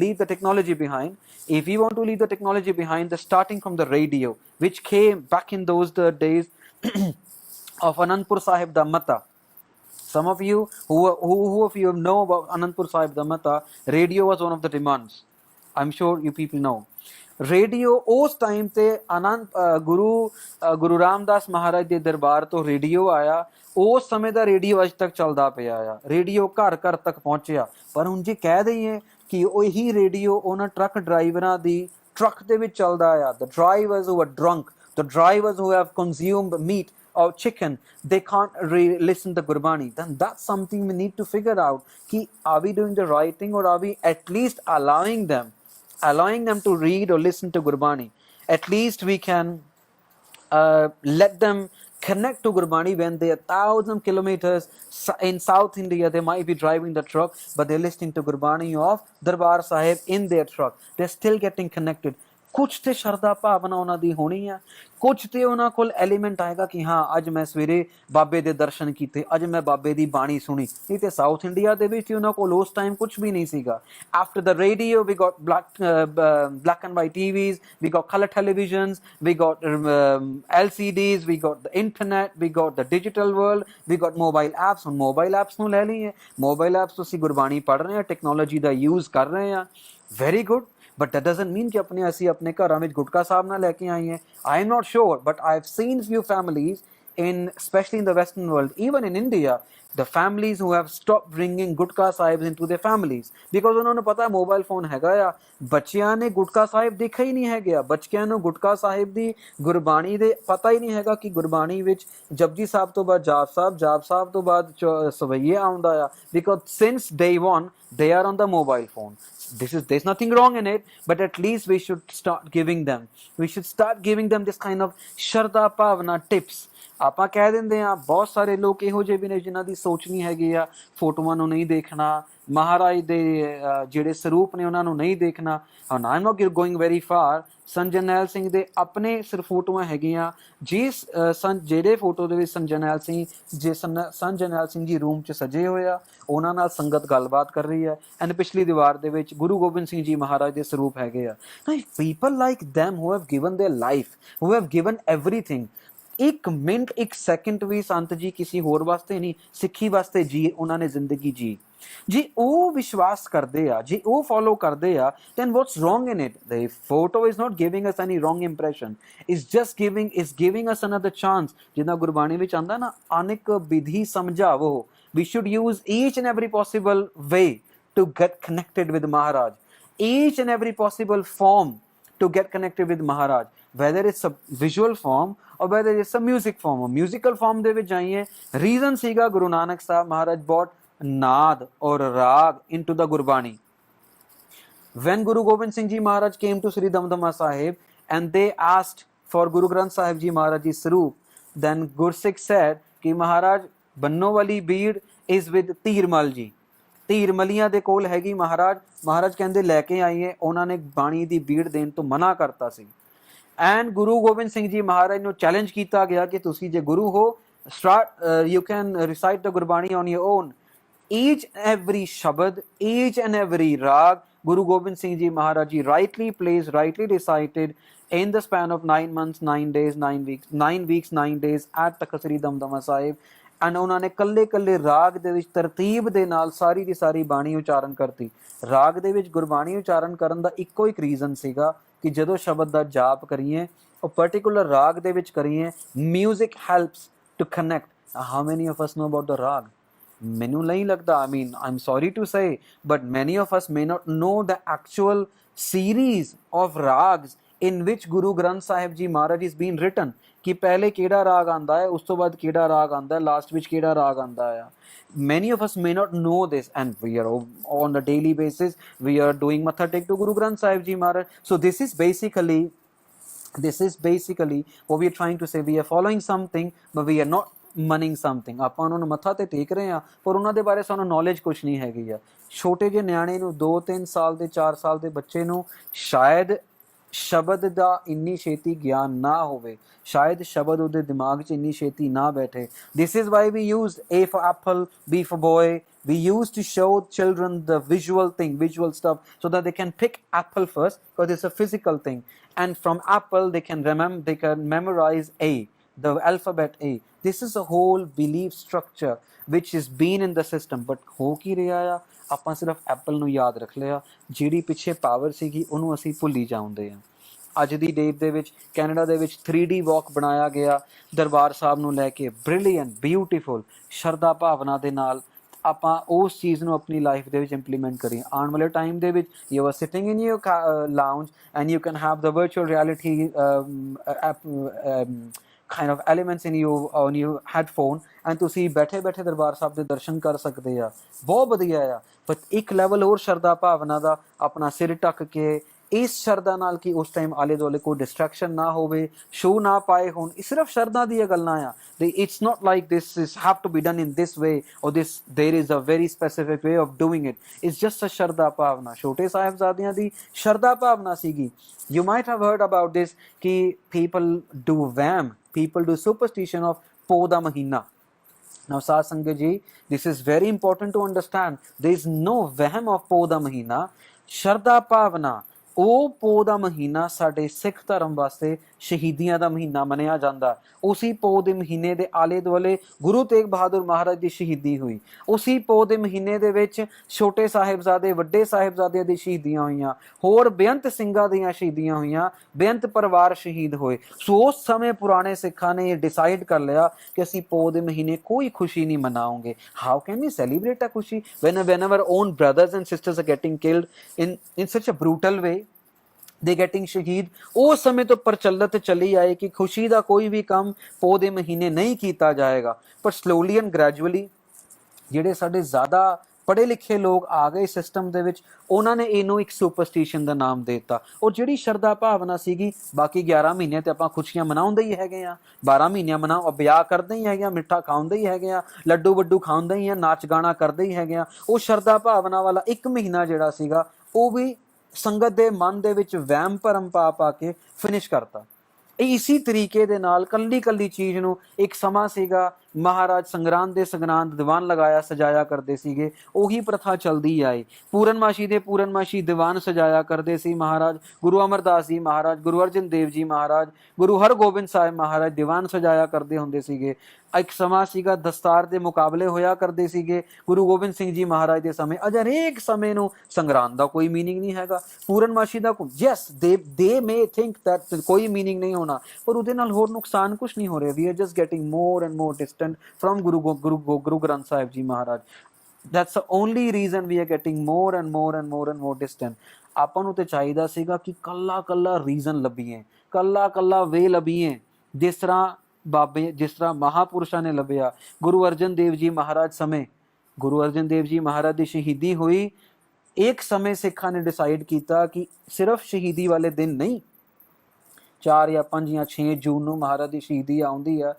leave the technology behind. If we want to leave the technology behind, the starting from the radio, which came back in those days of Anandpur Sahib da Mata. Some of you who of you know about Anandpur Sahib da Mata, radio was one of the demands. I'm sure you people know. Radio ਉਸ time ਤੇ ਗੁਰੂ ਰਾਮਦਾਸ ਮਹਾਰਾਜ ਦੇ ਦਰਬਾਰ ਤੋਂ radio ਆਇਆ। ਉਸ ਸਮੇਂ ਦਾ radio ਅੱਜ ਤੱਕ ਚੱਲਦਾ ਪਿਆ ਆ। ਰੇਡੀਓ ਘਰ ਘਰ ਤੱਕ ਪਹੁੰਚਿਆ। ਪਰ ਹੁਣ ਜੇ ਕਹਿ ਦਈਏ ਕਿ ਉਹੀ ਰੇਡੀਓ ਉਹਨਾਂ ਟਰੱਕ ਡਰਾਈਵਰਾਂ ਦੀ ਟਰੱਕ ਦੇ ਵਿੱਚ ਚੱਲਦਾ ਆ, the drivers who were drunk The drivers who have consumed meat or chicken, they can't listen to Gurbani. Then that's something we need to figure out. Ki, are we doing the right thing, or are we at least allowing them to read or listen to Gurbani? At least we can let them connect to Gurbani when they are 1,000 kilometers in South India. They might be driving the truck, but they're listening to Gurbani of Darbar Sahib in their truck. They're still getting connected. ਕੁਛ ਤੇ ਸ਼ਰਧਾ ਭਾਵਨਾ ਉਹਨਾਂ ਦੀ ਹੋਣੀ ਆ, ਕੁਛ ਤੇ ਉਹਨਾਂ ਕੋਲ ਐਲੀਮੈਂਟ ਆਏਗਾ ਕਿ ਹਾਂ ਅੱਜ ਮੈਂ ਸਵੇਰੇ ਬਾਬੇ ਦੇ ਦਰਸ਼ਨ ਕੀਤੇ, ਅੱਜ ਮੈਂ ਬਾਬੇ ਦੀ ਬਾਣੀ ਸੁਣੀ। ਨਹੀਂ ਤੇ ਸਾਊਥ ਇੰਡੀਆ ਦੇ ਵਿੱਚ ਉਹਨਾਂ ਕੋਲ ਉਸ ਟਾਈਮ ਕੁਛ ਵੀ ਨਹੀਂ ਸੀਗਾ। After the radio we got black and white TVs, we got color televisions, we got LCDs, we got the internet, we got the digital world, we got mobile apps। ਹੁਣ mobile apps ਨੂੰ ਲੈ ਲਈਏ, mobile apps ਤੁਸੀਂ ਗੁਰਬਾਣੀ ਪੜ੍ਹ ਰਹੇ ਆ, technology ਦਾ use ਕਰ ਰਹੇ ਆ, very good. But that doesn't mean कि अपने ਅਸੀਂ ਆਪਣੇ ਘਰਾਂ ਵਿੱਚ ਗੁਟਕਾ ਸਾਹਿਬ ਨਾ ਲੈ ਕੇ ਆਈਏ। I am not sure, but I have seen few families especially in the Western world, even in India, the families who have stopped bringing gutka sahibs into their families because ਉਹਨਾਂ ਨੂੰ ਪਤਾ ਮੋਬਾਈਲ ਫੋਨ ਹੈਗਾ ਆ। ਬੱਚਿਆਂ ਨੇ ਗੁਟਕਾ ਸਾਹਿਬ ਦੇਖਿਆ ਹੀ ਨਹੀਂ ਹੈਗਾ, ਬੱਚਿਆਂ ਨੂੰ ਗੁਟਕਾ ਸਾਹਿਬ ਦੀ ਗੁਰਬਾਣੀ ਦੇ ਪਤਾ ਹੀ ਨਹੀਂ ਹੈਗਾ ਕਿ ਗੁਰਬਾਣੀ ਵਿੱਚ ਜਪਜੀ ਸਾਹਿਬ ਤੋਂ ਬਾਅਦ ਜਾਪ ਸਾਹਿਬ ਤੋਂ ਬਾਅਦ ਸਵਈਏ ਆਉਂਦਾ ਆ, because since day one they are on the mobile phone. There's nothing wrong in it, but at least we should start giving them this kind of ਸ਼ਰਧਾ ਭਾਵਨਾ tips। ਆਪਾਂ ਕਹਿ ਦਿੰਦੇ ਆ, ਬਹੁਤ ਸਾਰੇ ਲੋਕ ਇਹੋ ਜਿਹੇ ਵੀ ਨੇ ਜਿਨ੍ਹਾਂ ਦੀ ਸੋਚ ਨਹੀਂ ਹੈਗੀ ਆ, ਫੋਟੋਆਂ ਨੂੰ ਨਹੀਂ ਦੇਖਣਾ, ਮਹਾਰਾਜ ਦੇ ਜਿਹੜੇ ਸਰੂਪ ਨੇ ਉਹਨਾਂ ਨੂੰ ਨਹੀਂ ਦੇਖਣਾ। ਹੁਣ I am not going very for, Sant Jarnail Singh ਦੇ ਆਪਣੇ ਸਿਰ ਫੋਟੋਆਂ ਹੈਗੀਆਂ, ਜਿਸ ਜਿਹੜੇ ਫੋਟੋ ਦੇ ਵਿੱਚ ਸੰਤ ਜਰਨੈਲ ਸਿੰਘ ਜੀ ਰੂਮ 'ਚ ਸਜੇ ਹੋਏ ਆ, ਉਹਨਾਂ ਨਾਲ ਸੰਗਤ ਗੱਲਬਾਤ ਕਰ ਰਹੀ ਹੈ, ਐਂਡ ਪਿਛਲੀ ਦੀਵਾਰ ਦੇ ਵਿੱਚ ਗੁਰੂ ਗੋਬਿੰਦ ਸਿੰਘ ਜੀ ਮਹਾਰਾਜ ਦੇ ਸਰੂਪ ਹੈਗੇ ਆ। People like them who have given their life, who have given everything, ਇੱਕ ਮਿੰਟ ਇੱਕ ਸੈਕਿੰਡ ਵੀ ਸੰਤ ਜੀ ਕਿਸੇ ਹੋਰ ਵਾਸਤੇ ਨਹੀਂ, ਸਿੱਖੀ ਵਾਸਤੇ ਜੀ ਉਹਨਾਂ ਨੇ ਜ਼ਿੰਦਗੀ ਜੀ। ਜੇ ਉਹ ਵਿਸ਼ਵਾਸ ਕਰਦੇ ਆ, ਜੇ ਉਹ ਫੋਲੋ ਕਰਦੇ ਆ, then what's wrong in it? The photo is not giving us any wrong impression, it's just giving us another chance। ਜਿੱਦਾਂ ਗੁਰਬਾਣੀ ਵਿੱਚ ਆਉਂਦਾ ਨਾ, ਅਨੇਕ ਵਿਧੀ ਸਮਝਾਵੋ, we should use each and every possible way to get connected with Maharaj, each and every possible form to get connected with Maharaj, whether it's a visual form or whether it's a music form। or musical form ਦੇ ਵਿੱਚ ਜਾਈਏ, reason ਸੀਗਾ ਗੁਰੂ ਨਾਨਕ ਸਾਹਿਬ ਮਹਾਰਾਜ brought naad or raag into the Gurbani। When Guru Gobind Singh Ji Maharaj came to Sri Damdama Sahib and they asked for Guru Granth Sahib Ji Maharaj's Saroop, then Gursikh said ki Maharaj banno wali bead is with Tirmal ji, ਧੀਰਮਲੀਆਂ ਦੇ ਕੋਲ ਹੈਗੀ ਮਹਾਰਾਜ ਕਹਿੰਦੇ ਲੈ ਕੇ ਆਈਏ, ਉਹਨਾਂ ਨੇ ਬਾਣੀ ਦੀ ਬੀੜ ਦੇਣ ਤੋਂ ਮਨਾ ਕਰਤਾ ਸੀ। ਐਂਡ ਗੁਰੂ ਗੋਬਿੰਦ ਸਿੰਘ ਜੀ ਮਹਾਰਾਜ ਨੂੰ ਚੈਲੰਜ ਕੀਤਾ ਗਿਆ ਕਿ ਤੁਸੀਂ ਜੇ ਗੁਰੂ ਹੋ, you can recite the Gurbani on your own। each and every shabad, each and every rag, Guru Gobind Singh Ji Maharaj Ji rightly placed, rightly recited in the span of 9 months, 9 days, 9 weeks, 9 weeks, 9 days at Takht Sri Damdama Sahib। And ਉਹਨਾਂ ਨੇ ਕੱਲੇ ਰਾਗ ਦੇ ਵਿੱਚ ਤਰਤੀਬ ਦੇ ਨਾਲ ਸਾਰੀ ਦੀ ਸਾਰੀ ਬਾਣੀ ਉਚਾਰਨ ਕਰਤੀ। ਰਾਗ ਦੇ ਵਿੱਚ ਗੁਰਬਾਣੀ ਉਚਾਰਨ ਕਰਨ ਦਾ ਇੱਕੋ ਇੱਕ ਰੀਜ਼ਨ ਸੀਗਾ ਕਿ ਜਦੋਂ ਸ਼ਬਦ ਦਾ ਜਾਪ ਕਰੀਏ, ਉਹ ਪਰਟੀਕੂਲਰ ਰਾਗ ਦੇ ਵਿੱਚ ਕਰੀਏ, music helps to connect. How many of us know about the raga? ਮੈਨੂੰ ਨਹੀਂ ਲੱਗਦਾ, I mean, I'm sorry to say, but many of us may not know the actual series of rags in which Guru Granth Sahib Ji Maharaj is being written, ਕਿ ਪਹਿਲੇ ਕਿਹੜਾ ਰਾਗ ਆਉਂਦਾ ਹੈ, ਉਸ ਤੋਂ ਬਾਅਦ ਕਿਹੜਾ ਰਾਗ ਆਉਂਦਾ ਹੈ, ਲਾਸਟ ਵਿੱਚ ਕਿਹੜਾ ਰਾਗ ਆਉਂਦਾ ਆ। Many of us may not know this, and we are on a daily basis we are doing matha tek to Guru Granth Sahib Ji Maharaj। So this is basically what we are trying to say, we are following something but we are not ਮੰਨਿੰਗ something. ਆਪਾਂ ਉਹਨਾਂ ਨੂੰ ਮੱਥਾ ਤੇ ਟੇਕ ਰਹੇ ਹਾਂ, ਪਰ ਉਹਨਾਂ ਦੇ ਬਾਰੇ ਸਾਨੂੰ ਨੌਲੇਜ ਕੁਛ ਨਹੀਂ ਹੈਗੀ ਆ। ਛੋਟੇ ਜਿਹੇ ਨਿਆਣੇ ਨੂੰ, 2-3 ਸਾਲ ਦੇ, 4 ਸਾਲ ਦੇ ਬੱਚੇ ਨੂੰ ਸ਼ਾਇਦ ਸ਼ਬਦ ਦਾ ਇੰਨੀ ਛੇਤੀ ਗਿਆਨ ਨਾ ਹੋਵੇ, ਸ਼ਾਇਦ ਸ਼ਬਦ ਉਹਦੇ ਦਿਮਾਗ 'ਚ ਇੰਨੀ ਛੇਤੀ ਨਾ ਬੈਠੇ। This is why we use A for apple, B for boy। We used to show children the visual stuff, so that they can pick apple first because it's a physical thing, and from apple they can memorize A, the alphabet A। This is a whole belief structure which has been in the system, but ਹੋ ਕੀ ਰਿਹਾ ਆ, ਆਪਾਂ ਸਿਰਫ Apple ਨੂੰ ਯਾਦ ਰੱਖ ਲਿਆ, ਜਿਹੜੀ ਪਿੱਛੇ ਪਾਵਰ ਸੀਗੀ ਉਹਨੂੰ ਅਸੀਂ ਭੁੱਲੀ ਜਾਂਦੇ ਹਾਂ। ਅੱਜ ਦੀ ਡੇਟ ਦੇ ਵਿੱਚ ਕੈਨੇਡਾ ਦੇ ਵਿੱਚ 3D ਵਾਕ ਬਣਾਇਆ ਗਿਆ ਦਰਬਾਰ ਸਾਹਿਬ ਨੂੰ ਲੈ ਕੇ, ਬ੍ਰਿਲੀਅੰਟ, ਬਿਊਟੀਫੁਲ, ਸ਼ਰਧਾ ਭਾਵਨਾ ਦੇ ਨਾਲ ਆਪਾਂ ਉਸ ਚੀਜ਼ ਨੂੰ ਆਪਣੀ ਲਾਈਫ ਦੇ ਵਿੱਚ ਇੰਪਲੀਮੈਂਟ ਕਰੀਏ। ਆਉਣ ਵਾਲੇ ਟਾਈਮ ਦੇ ਵਿੱਚ you are sitting in your lounge and you can have the virtual reality kind of elements in you on your headphone and ਤੁਸੀਂ ਬੈਠੇ ਬੈਠੇ ਦਰਬਾਰ ਸਾਹਿਬ ਦੇ ਦਰਸ਼ਨ ਕਰ ਸਕਦੇ ਆ, ਬਹੁਤ ਵਧੀਆ ਆ। ਪਰ ਇੱਕ ਲੈਵਲ ਹੋਰ ਸ਼ਰਧਾ ਭਾਵਨਾ ਦਾ, ਆਪਣਾ ਸਿਰ ਢੱਕ ਕੇ ਇਸ ਸ਼ਰਧਾ ਨਾਲ ਕਿ ਉਸ ਟਾਈਮ ਆਲੇ ਦੁਆਲੇ ਕੋਈ ਡਿਸਟਰੈਕਸ਼ਨ ਨਾ ਹੋਵੇ, ਸ਼ੋ ਨਾ ਪਾਏ ਹੋਣ। ਇਹ ਸਿਰਫ ਸ਼ਰਧਾ ਦੀਆਂ ਗੱਲਾਂ ਆ। It's not like this is have to be done in this way or this there is a very specific way of doing it. It's just a ਸ਼ਰਧਾ ਭਾਵਨਾ। ਛੋਟੇ ਸਾਹਿਬਜ਼ਾਦਿਆਂ ਦੀ ਸ਼ਰਧਾ ਭਾਵਨਾ ਸੀਗੀ। You might have heard about this ਕਿ people do ਵਹਿਮ, people do superstition of ਪੋਹ ਦਾ ਮਹੀਨਾ। Now ਸਾਧ ਸੰਗਤ ਜੀ, this is very important to understand. There is no ਵਹਿਮ of ਪੋਹ ਦਾ ਮਹੀਨਾ। ਸ਼ਰਧਾ ਭਾਵਨਾ, ਉਹ ਪੋਹ ਦਾ ਮਹੀਨਾ ਸਾਡੇ ਸਿੱਖ ਧਰਮ ਵਾਸਤੇ ਸ਼ਹੀਦੀਆਂ ਦਾ ਮਹੀਨਾ ਮੰਨਿਆ ਜਾਂਦਾ। ਉਸੀ ਪੋਹ ਦੇ ਮਹੀਨੇ ਦੇ ਆਲੇ ਦੁਆਲੇ ਗੁਰੂ ਤੇਗ ਬਹਾਦਰ ਮਹਾਰਾਜ ਦੀ ਸ਼ਹੀਦੀ ਹੋਈ। ਉਸੀ ਪੋਹ ਦੇ ਮਹੀਨੇ ਦੇ ਵਿੱਚ ਛੋਟੇ ਸਾਹਿਬਜ਼ਾਦੇ, ਵੱਡੇ ਸਾਹਿਬਜ਼ਾਦਿਆਂ ਦੀ ਸ਼ਹੀਦੀਆਂ ਹੋਈਆਂ, ਹੋਰ ਬੇਅੰਤ ਸਿੰਘਾਂ ਦੀਆਂ ਸ਼ਹੀਦੀਆਂ ਹੋਈਆਂ, ਬੇਅੰਤ ਪਰਿਵਾਰ ਸ਼ਹੀਦ ਹੋਏ। ਸੋ ਉਸ ਸਮੇਂ ਪੁਰਾਣੇ ਸਿੱਖਾਂ ਨੇ ਇਹ ਡਿਸਾਈਡ ਕਰ ਲਿਆ ਕਿ ਅਸੀਂ ਪੋਹ ਦੇ ਮਹੀਨੇ ਕੋਈ ਖੁਸ਼ੀ ਨਹੀਂ ਮਨਾਉਂਗੇ। ਹਾਊ ਕੈਨ ਵੀ ਸੈਲੀਬ੍ਰੇਟ ਅ ਖੁਸ਼ੀ when our own brothers and sisters are getting killed in such a brutal way, ਦੇ ਗੈਟਿੰਗ ਸ਼ਹੀਦ। ਉਸ ਸਮੇਂ ਤੋਂ ਪ੍ਰਚਲਿਤ ਚਲੀ ਆਏ ਕਿ ਖੁਸ਼ੀ ਦਾ ਕੋਈ ਵੀ ਕੰਮ ਪੋਹ ਦੇ ਮਹੀਨੇ ਨਹੀਂ ਕੀਤਾ ਜਾਏਗਾ। ਪਰ ਸਲੋਲੀ ਐਂਡ ਗ੍ਰੈਜੂਅਲੀ ਜਿਹੜੇ ਸਾਡੇ ਜ਼ਿਆਦਾ ਪੜ੍ਹੇ ਲਿਖੇ ਲੋਕ ਆ ਗਏ ਸਿਸਟਮ ਦੇ ਵਿੱਚ, ਉਹਨਾਂ ਨੇ ਇਹਨੂੰ ਇੱਕ ਸੁਪਰਸਟੀਸ਼ਨ ਦਾ ਨਾਮ ਦੇ ਦਿੱਤਾ। ਔਰ ਜਿਹੜੀ ਸ਼ਰਧਾ ਭਾਵਨਾ ਸੀਗੀ, ਬਾਕੀ 11 ਮਹੀਨੇ ਤੇ ਆਪਾਂ ਖੁਸ਼ੀਆਂ ਮਨਾਉਂਦੇ ਹੀ ਹੈਗੇ ਆ, 12 ਮਹੀਨਿਆਂ ਮਨਾਓ, ਵਿਆਹ ਕਰਦੇ ਹੀ ਹੈਗੇ ਆ, ਮਿੱਠਾ ਖਾਉਂਦੇ ਹੀ ਹੈਗੇ ਆ, ਲੱਡੂ ਵੱਡੂ ਖਾਉਂਦੇ ਹੀ ਆ, ਨਾਚ ਗਾਣਾ ਕਰਦੇ ਹੀ ਹੈਗੇ ਆ। ਉਹ ਸ਼ਰਧਾ ਭਾਵਨਾ ਵਾਲਾ ਇੱਕ ਮਹੀਨਾ ਜਿਹੜਾ ਸੀਗਾ, ਉਹ ਵੀ ਸੰਗਤ ਦੇ ਮਨ ਦੇ ਵਿੱਚ ਵਹਿਮ ਭਰਮ ਪਾ ਪਾ ਕੇ ਫਿਨਿਸ਼ ਕਰਤਾ। ਇਸੀ ਤਰੀਕੇ ਦੇ ਨਾਲ ਕੱਲੀ ਕੱਲੀ ਚੀਜ਼ ਨੂੰ, ਇੱਕ ਸਮਾਂ ਸੀਗਾ ਮਹਾਰਾਜ ਸੰਗਰਾਂਦ ਦੇ ਸੰਗਰਾਂਦ ਦੀਵਾਨ ਲਗਾਇਆ ਸਜਾਇਆ ਕਰਦੇ ਸੀਗੇ, ਉਹੀ ਪ੍ਰਥਾ ਚਲਦੀ ਆਈ। ਪੂਰਨਮਾਸ਼ੀ ਦੇ ਪੂਰਨਮਾਸ਼ੀ ਦੀਵਾਨ ਸਜਾਇਆ ਕਰਦੇ ਸੀ ਮਹਾਰਾਜ ਗੁਰੂ ਅਮਰਦਾਸ ਜੀ ਮਹਾਰਾਜ, ਗੁਰੂ ਅਰਜਨ ਦੇਵ ਜੀ ਮਹਾਰਾਜ, ਗੁਰੂ ਹਰਗੋਬਿੰਦ ਸਾਹਿਬ ਮਹਾਰਾਜ ਦੀਵਾਨ ਸਜਾਇਆ ਕਰਦੇ ਹੁੰਦੇ ਸੀਗੇ। ਇੱਕ ਸਮਾਂ ਸੀਗਾ ਦਸਤਾਰ ਦੇ ਮੁਕਾਬਲੇ ਹੋਇਆ ਕਰਦੇ ਸੀਗੇ ਗੁਰੂ ਗੋਬਿੰਦ ਸਿੰਘ ਜੀ ਮਹਾਰਾਜ ਦੇ ਸਮੇਂ। ਅਜ ਹਰੇਕ ਸਮੇਂ ਨੂੰ ਸੰਗਰਾਂਦ ਦਾ ਕੋਈ ਮੀਨਿੰਗ ਨਹੀਂ ਹੈਗਾ, ਪੂਰਨਮਾਸ਼ੀ ਦਾ ਯੈਸ ਦੇ ਮੇ ਥਿੰਕ ਦੈਟ ਕੋਈ ਮੀਨਿੰਗ ਨਹੀਂ ਹੋਣਾ, ਪਰ ਉਹਦੇ ਨਾਲ ਹੋਰ ਨੁਕਸਾਨ ਕੁਛ ਨਹੀਂ ਹੋ ਰਿਹਾ। We are just getting more and more distant from Guru Granth Sahib Ji Maharaj. That's the only reason we are getting more and more and more and more distant. ਆਪਾਂ ਨੂੰ ਤੇ ਚਾਹੀਦਾ ਸੀਗਾ ਕਿ ਕੱਲਾ ਕੱਲਾ ਰੀਜ਼ਨ ਲੱਭੀਏ, ਕੱਲਾ ਕੱਲਾ ਵੇ ਲੱਭੀਏ, ਜਿਸ ਤਰ੍ਹਾਂ ਬਾਬੇ, ਜਿਸ ਤਰ੍ਹਾਂ ਮਹਾਪੁਰਸ਼ਾਂ ਨੇ ਲੱਭਿਆ। ਗੁਰੂ ਅਰਜਨ ਦੇਵ ਜੀ ਮਹਾਰਾਜ ਸਮੇਂ ਗੁਰੂ ਅਰਜਨ ਦੇਵ ਜੀ ਮਹਾਰਾਜ ਦੀ ਸ਼ਹੀਦੀ ਹੋਈ। ਇੱਕ ਸਮੇਂ ਸਿੱਖਾਂ ਨੇ ਡਿਸਾਈਡ ਕੀਤਾ ਕਿ ਸਿਰਫ ਸ਼ਹੀਦੀ ਵਾਲੇ ਦਿਨ ਨਹੀਂ, 4 ਜਾਂ 5 ਜਾਂ 6 ਜੂਨ ਨੂੰ ਮਹਾਰਾਜ ਦੀ ਸ਼ਹੀਦੀ ਆਉਂਦੀ ਆ।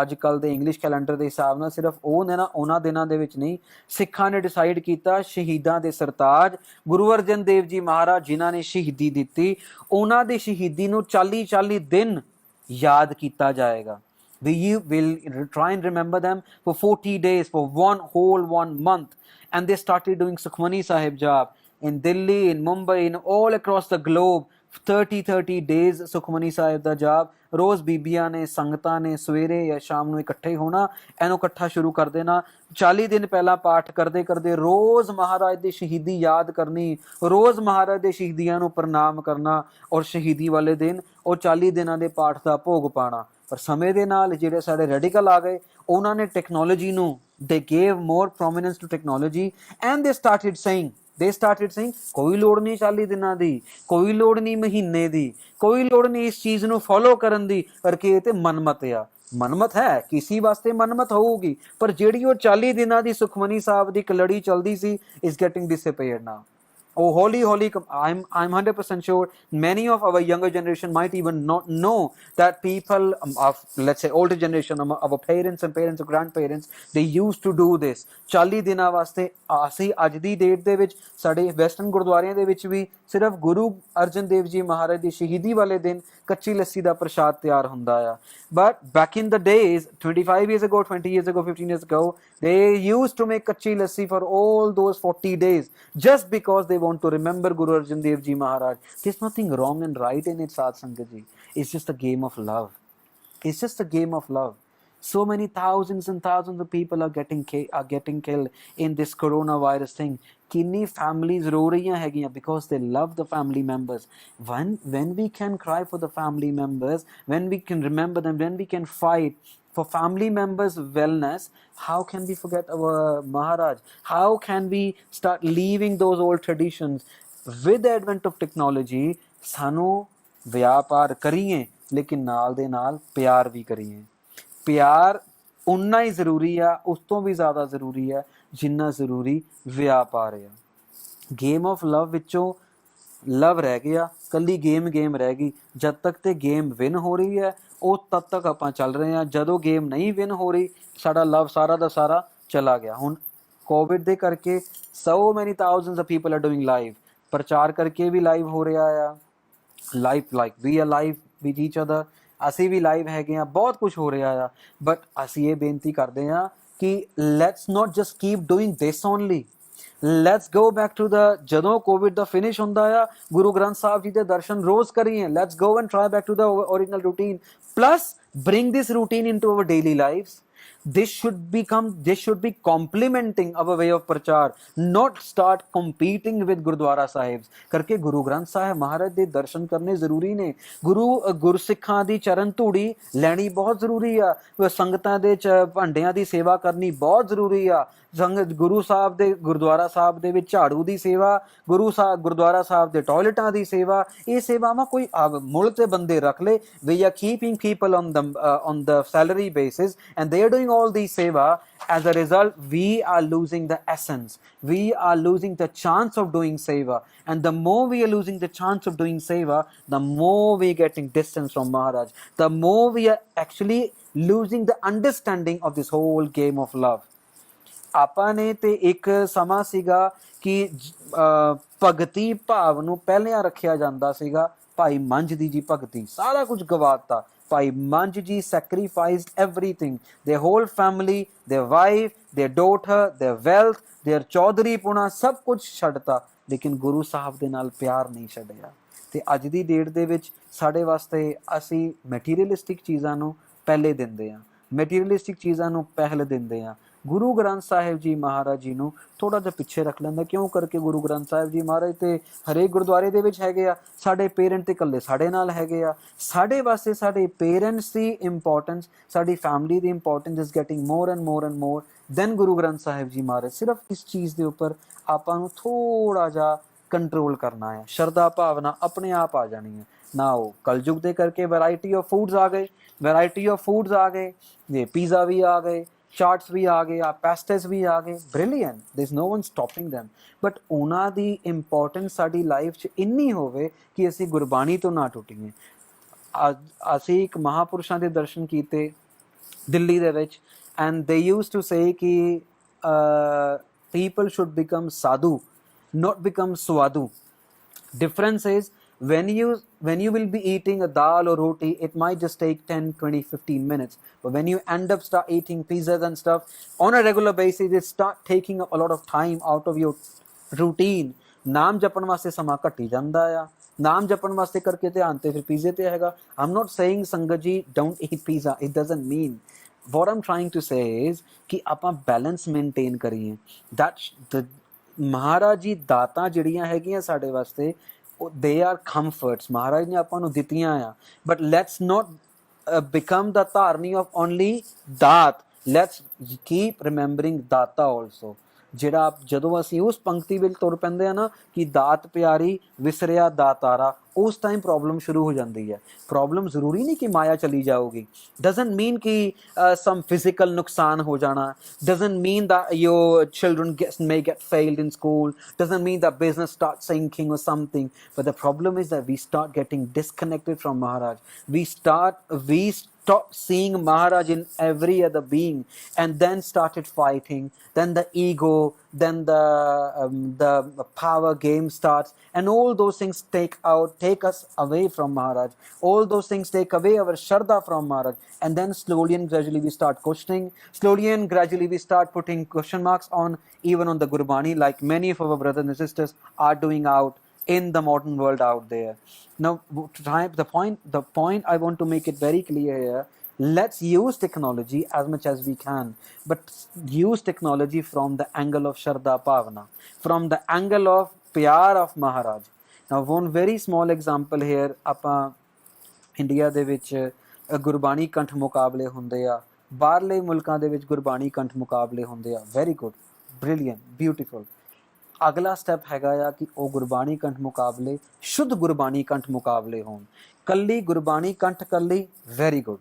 ਅੱਜ ਕੱਲ੍ਹ ਦੇ ਇੰਗਲਿਸ਼ ਕੈਲੰਡਰ ਦੇ ਹਿਸਾਬ ਨਾਲ ਸਿਰਫ ਉਹ ਨੇ ਨਾ, ਉਹਨਾਂ ਦਿਨਾਂ ਦੇ ਵਿੱਚ ਨਹੀਂ, ਸਿੱਖਾਂ ਨੇ ਡਿਸਾਈਡ ਕੀਤਾ ਸ਼ਹੀਦਾਂ ਦੇ ਸਰਤਾਜ ਗੁਰੂ ਅਰਜਨ ਦੇਵ ਜੀ ਮਹਾਰਾਜ ਜਿਨ੍ਹਾਂ ਨੇ ਸ਼ਹੀਦੀ ਦਿੱਤੀ, ਉਹਨਾਂ ਦੀ ਸ਼ਹੀਦੀ ਨੂੰ 40 ਦਿਨ ਯਾਦ ਕੀਤਾ ਜਾਏਗਾ। We will try and remember them for 40 days, for one whole 1 month. And they started doing Sukhmani Sahib Jap in Delhi, in Mumbai, in all across the globe. 30 days Sukhmani Sahib ਦਾ ਜਾਪ। ਰੋਜ਼ ਬੀਬੀਆਂ ਨੇ, ਸੰਗਤਾਂ ਨੇ ਸਵੇਰੇ ਜਾਂ ਸ਼ਾਮ ਨੂੰ ਇਕੱਠੇ ਹੋਣਾ, ਇਹਨੂੰ ਇਕੱਠਾ ਸ਼ੁਰੂ ਕਰ ਦੇਣਾ। 40 ਦਿਨ ਪਹਿਲਾਂ ਪਾਠ ਕਰਦੇ ਕਰਦੇ ਰੋਜ਼ ਮਹਾਰਾਜ ਦੀ ਸ਼ਹੀਦੀ ਯਾਦ ਕਰਨੀ, ਰੋਜ਼ ਮਹਾਰਾਜ ਦੇ ਸ਼ਹੀਦੀਆਂ ਨੂੰ ਪ੍ਰਣਾਮ ਕਰਨਾ, ਔਰ ਸ਼ਹੀਦੀ ਵਾਲੇ ਦਿਨ ਉਹ 40 ਦਿਨਾਂ ਦੇ ਪਾਠ ਦਾ ਭੋਗ ਪਾਣਾ। ਪਰ ਸਮੇਂ ਦੇ ਨਾਲ ਜਿਹੜੇ ਸਾਡੇ ਰੈਡੀਕਲ ਆ ਗਏ, ਉਹਨਾਂ ਨੇ ਟੈਕਨੋਲੋਜੀ ਨੂੰ, they gave more prominence to technology and they started saying ਕੋਈ ਲੋੜ ਨਹੀਂ 40 ਦਿਨਾਂ ਦੀ, ਕੋਈ ਲੋੜ ਨਹੀਂ ਮਹੀਨੇ ਦੀ, ਕੋਈ ਲੋੜ ਨਹੀਂ ਇਸ ਚੀਜ਼ ਨੂੰ ਫੋਲੋ ਕਰਨ ਦੀ, ਕਰਕੇ ਇਹ ਤੇ ਮਨਮਤ ਆ। ਮਨਮਤ ਹੈ, ਕਿਸੇ ਵਾਸਤੇ ਮਨਮਤ ਹੋਊਗੀ, ਪਰ ਜਿਹੜੀ ਉਹ 40 ਦਿਨਾਂ ਦੀ ਸੁਖਮਨੀ ਸਾਹਿਬ ਦੀ ਕਲੜੀ ਚੱਲਦੀ ਸੀ, is getting disappeared now. Oh, holy, I'm 100% sure many of our younger generation might even not know that people of, let's say, older generation, our parents and parents or grandparents, they used to do this. 40 ਦਿਨਾਂ ਵਾਸਤੇ ਅਸੀਂ ਅੱਜ ਦੀ date ਦੇ ਵਿੱਚ ਸਾਡੇ western ਗੁਰਦੁਆਰਿਆਂ ਦੇ ਵਿੱਚ ਵੀ ਸਿਰਫ ਗੁਰੂ ਅਰਜਨ ਦੇਵ ਜੀ ਮਹਾਰਾਜ ਦੀ ਸ਼ਹੀਦੀ ਵਾਲੇ ਦਿਨ ਕੱਚੀ ਲੱਸੀ ਦਾ ਪ੍ਰਸ਼ਾਦ ਤਿਆਰ ਹੁੰਦਾ ਆ। But back in the days, 25 years ago, 20 years ago, 15 years ago, they used to make kachi lassi for all those 40 days just because they want to remember Guru Arjan Dev Ji Maharaj. There's nothing wrong and right in it, Sadh Sangat Ji. It's just a game of love. It's just a game of love. So many thousands and thousands of people are getting killed in this coronavirus thing. Kinni families ro rahiyan hegiyan because they love the family members. When we can cry for the family members, when we can remember them, when we can fight for family members' wellness, how can we forget our Maharaj? How can we start leaving those old traditions? With the advent of technology, ਸਾਨੂੰ ਵਿਆਪਾਰ ਕਰੀਏ ਲੇਕਿਨ ਨਾਲ ਦੇ ਨਾਲ ਪਿਆਰ ਵੀ ਕਰੀਏ। ਪਿਆਰ ਉਨਾ ਹੀ ਜ਼ਰੂਰੀ ਆ, ਉਸ ਤੋਂ ਵੀ ਜ਼ਿਆਦਾ ਜ਼ਰੂਰੀ ਹੈ ਜਿੰਨਾ ਜ਼ਰੂਰੀ ਵਿਆਪਾਰ ਆ। ਗੇਮ ਆਫ ਲਵ ਵਿੱਚੋਂ ਲਵ ਰਹਿ ਗਿਆ, ਕੱਲੀ ਗੇਮ ਰਹਿ ਗਈ। ਜਦ ਤੱਕ ਤੇ ਗੇਮ ਵਿਨ ਹੋ ਰਹੀ ਹੈ ਉਹ ਤਦ ਤੱਕ ਆਪਾਂ ਚੱਲ ਰਹੇ ਹਾਂ। ਜਦੋਂ ਗੇਮ ਨਹੀਂ ਵਿਨ ਹੋ ਰਹੀ ਸਾਡਾ ਲਵ ਸਾਰਾ ਦਾ ਸਾਰਾ ਚਲਾ ਗਿਆ। ਹੁਣ ਕੋਵਿਡ ਦੇ ਕਰਕੇ so many thousands of people are doing live, ਪ੍ਰਚਾਰ ਕਰਕੇ ਵੀ ਲਾਈਵ ਹੋ ਰਿਹਾ ਆ, ਲਾਈਵ ਲਾਈਕ ਵੀ ਆ ਲਾਈਵ ਵਿਦ ਈਚ ਅਦਰ, ਅਸੀਂ ਵੀ ਲਾਈਵ ਹੈਗੇ ਆ, ਬਹੁਤ ਕੁਝ ਹੋ ਰਿਹਾ ਆ। ਬਟ ਅਸੀਂ ਇਹ ਬੇਨਤੀ ਕਰਦੇ ਹਾਂ ਕਿ let's not just keep doing this only, let's go back to the, ਜਦੋਂ ਕੋਵਿਡ ਦਾ ਫਿਨਿਸ਼ ਹੁੰਦਾ ਆ ਗੁਰੂ ਗ੍ਰੰਥ ਸਾਹਿਬ ਜੀ ਦੇ ਦਰਸ਼ਨ ਰੋਜ਼ ਕਰੀਏ। Let's go and try back to the original routine, plus bring this routine into our daily lives. This should be complementing our way of prachar, not start competing with Gurdwara Sahibs। करके गुरु ग्रंथ साहिब महाराज दे दर्शन करने जरूरी ने, गुरसिखां दी चरण धूड़ी लैनी बहुत जरूरी आ, संगतां दे भांडियां दी सेवा करनी बहुत जरूरी आ, संगत गुरु साहब दे गुरुद्वारा साहब दे विच झाड़ू दी सेवा, गुरुद्वारा साहब दे टॉयलेटां दी सेवा, ये सेवावां कोई मुल ते बंदे रख ले, we are keeping people on the salary basis and they are doing all these seva. As a result we are losing the essence, we are losing the chance of doing seva, and the more we are losing the chance of doing seva, the more we are getting distance from Maharaj, the more we are actually losing the understanding of this whole game of love। ਆਪਾਂ ਨੇ ਤੇ ਇੱਕ ਸਮਾਂ ਸੀਗਾ ਕਿ ਭਗਤੀ ਭਾਵ ਨੂੰ ਪਹਿਲਿਆਂ ਰੱਖਿਆ ਜਾਂਦਾ ਸੀਗਾ। ਭਾਈ ਮੰਝ ਦੀ ਜੀ ਭਗਤੀ ਸਾਰਾ ਕੁਝ ਗਵਾਤਾ। ਭਾਈ ਮੰਝ ਜੀ sacrificed everything, their whole family, their wife, their daughter, their wealth, their Chaudhary ਪੁਣਾ ਸਭ ਕੁਝ ਛੱਡਤਾ, ਲੇਕਿਨ ਗੁਰੂ ਸਾਹਿਬ ਦੇ ਨਾਲ ਪਿਆਰ ਨਹੀਂ ਛੱਡਿਆ। ਤੇ ਅੱਜ ਦੀ ਡੇਟ ਦੇ ਵਿੱਚ ਸਾਡੇ ਵਾਸਤੇ ਅਸੀਂ ਮੈਟੀਰੀਅਲਿਸਟਿਕ ਚੀਜ਼ਾਂ ਨੂੰ ਪਹਿਲੇ ਦਿੰਦੇ ਹਾਂ, ਮੈਟੀਰੀਅਲਿਸਟਿਕ ਚੀਜ਼ਾਂ ਨੂੰ ਪਹਿਲ ਦਿੰਦੇ ਹਾਂ। ਗੁਰੂ ਗ੍ਰੰਥ ਸਾਹਿਬ ਜੀ ਮਹਾਰਾਜ ਜੀ ਨੂੰ ਥੋੜ੍ਹਾ ਜਿਹਾ ਪਿੱਛੇ ਰੱਖ ਲੈਂਦਾ। ਕਿਉਂ ਕਰਕੇ ਗੁਰੂ ਗ੍ਰੰਥ ਸਾਹਿਬ ਜੀ ਮਹਾਰਾਜ ਤੇ ਹਰੇਕ ਗੁਰਦੁਆਰੇ ਦੇ ਵਿੱਚ ਹੈਗੇ ਆ, ਸਾਡੇ ਪੇਰੈਂਟ ਤੇ ਇਕੱਲੇ ਸਾਡੇ ਨਾਲ ਹੈਗੇ ਆ। ਸਾਡੇ ਵਾਸਤੇ ਸਾਡੇ ਪੇਰੈਂਟਸ ਦੀ ਇੰਪੋਰਟੈਂਸ, ਸਾਡੀ ਫੈਮਿਲੀ ਦੀ importance is getting more and more than Guru Granth Sahib ji Maharaj. ਸਿਰਫ ਇਸ ਚੀਜ਼ ਦੇ ਉੱਪਰ ਆਪਾਂ ਨੂੰ ਥੋੜ੍ਹਾ ਜਿਹਾ ਕੰਟਰੋਲ ਕਰਨਾ ਹੈ, ਸ਼ਰਧਾ ਭਾਵਨਾ ਆਪਣੇ ਆਪ ਆ ਜਾਣੀ ਹੈ ਨਾ। ਉਹ ਕਲਯੁਗ ਦੇ ਕਰਕੇ ਵੈਰਾਈਟੀ ਆਫ ਫੂਡਸ ਆ ਗਏ, ये पिज़्ज़ा भी आ गए, ਚਾਰਟਸ ਵੀ ਆ ਗਏ ਆ, ਪੈਸਟਸ ਵੀ ਆ ਗਏ, brilliant, there is no one stopping them. But ਉਹਨਾਂ ਦੀ ਇੰਪੋਰਟੈਂਸ ਸਾਡੀ ਲਾਈਫ 'ਚ ਇੰਨੀ ਹੋਵੇ ਕਿ ਅਸੀਂ ਗੁਰਬਾਣੀ ਤੋਂ ਨਾ ਟੁੱਟੀਏ। ਅਸੀਂ ਇੱਕ ਮਹਾਂਪੁਰਸ਼ਾਂ ਦੇ ਦਰਸ਼ਨ ਕੀਤੇ ਦਿੱਲੀ ਦੇ ਵਿੱਚ, ਐਂਡ ਦੇ ਯੂਜ਼ ਟੂ ਸੇ ਕਿ people should become sadhu, not become swadhu. Difference is when you will be eating a dal or roti, it might just take 10 20 15 minutes, but when you end up start eating pizzas and stuff on a regular basis, it start taking a lot of time out of your routine। ਨਾਮ ਜਪਣ ਵਾਸਤੇ ਸਮਾਂ ਘਟੀ ਜਾਂਦਾ ਆ, ਨਾਮ ਜਪਣ ਵਾਸਤੇ ਕਰਕੇ ਧਿਆਨ ਤੇ ਫਿਰ ਪੀਜ਼ੇ ਤੇ ਹੈਗਾ। I'm not saying ਸੰਗਤ ਜੀ don't eat pizza, it doesn't mean, what I'm trying to say is ਕਿ ਆਪਾਂ ਬੈਲੈਂਸ ਮੇਨਟੇਨ ਕਰੀਏ। that ਮਹਾਰਾਜ ਜੀ ਦਾਤਾਂ ਜਿਹੜੀਆਂ ਹੈਗੀਆਂ ਸਾਡੇ ਵਾਸਤੇ, they are comforts, ਮਹਾਰਾਜ ਨੇ ਆਪਾਂ ਨੂੰ ਦਿੱਤੀਆਂ ਆ, but let's not become the ਧਾਰਨੀ of only ਦਾਤ, let's keep remembering ਦਾਤਾ also। ਜਿਹੜਾ ਜਦੋਂ ਅਸੀਂ ਉਸ ਪੰਕਤੀ ਵਿੱਚ ਤੁਰ ਪੈਂਦੇ ਆ ਨਾ ਕਿ ਦਾਤ ਪਿਆਰੀ ਵਿਸਰਿਆ ਦਾਤਾਰਾ, ਉਸ ਟਾਈਮ ਪ੍ਰੋਬਲਮ ਸ਼ੁਰੂ ਹੋ ਜਾਂਦੀ ਹੈ। ਪ੍ਰੋਬਲਮ ਜ਼ਰੂਰੀ ਨਹੀਂ ਕਿ ਮਾਇਆ ਚਲੀ ਜਾਊਗੀ, ਡਜ਼ਨਟ ਮੀਨ ਕਿ ਸਮ ਫਿਜ਼ੀਕਲ ਨੁਕਸਾਨ ਹੋ ਜਾਣਾ, doesn't mean that your children may get failed in school, doesn't mean that business starts sinking or something, but the problem is that we start getting disconnected from Maharaj, we stop seeing Maharaj in every other being, and then started fighting, then the ego, then the power game starts, and all those things take us away from Maharaj, all those things take away our shraddha from Maharaj, and then slowly and gradually we start questioning, slowly and gradually we start putting question marks on even on the Gurbani, like many of our brothers and sisters are doing out in the modern world out there now। The point I want to make it very clear here, let's use technology as much as we can, but use technology from the angle of shraddha bhavana, from the angle of pyar of Maharaj। Now one very small example here, ਆਪਾਂ India ਦੇ ਵਿੱਚ ਗੁਰਬਾਣੀ ਕੰਠ ਮੁਕਾਬਲੇ ਹੁੰਦੇ ਆ, ਬਾਹਰਲੇ ਮੁਲਕਾਂ ਦੇ ਵਿੱਚ ਗੁਰਬਾਣੀ ਕੰਠ ਮੁਕਾਬਲੇ ਹੁੰਦੇ ਆ, ਵੈਰੀ ਗੁੱਡ, ਬ੍ਰਿਲੀਅੰਟ, ਬਿਊਟੀਫੁਲ। ਅਗਲਾ ਸਟੈਪ ਹੈਗਾ ਆ ਕਿ ਉਹ ਗੁਰਬਾਣੀ ਕੰਠ ਮੁਕਾਬਲੇ ਸ਼ੁੱਧ ਗੁਰਬਾਣੀ ਕੰਠ ਮੁਕਾਬਲੇ ਹੋਣ। ਕੱਲੀ ਗੁਰਬਾਣੀ ਕੰਠ ਕਰ ਲਈ, ਵੈਰੀ ਗੁੱਡ,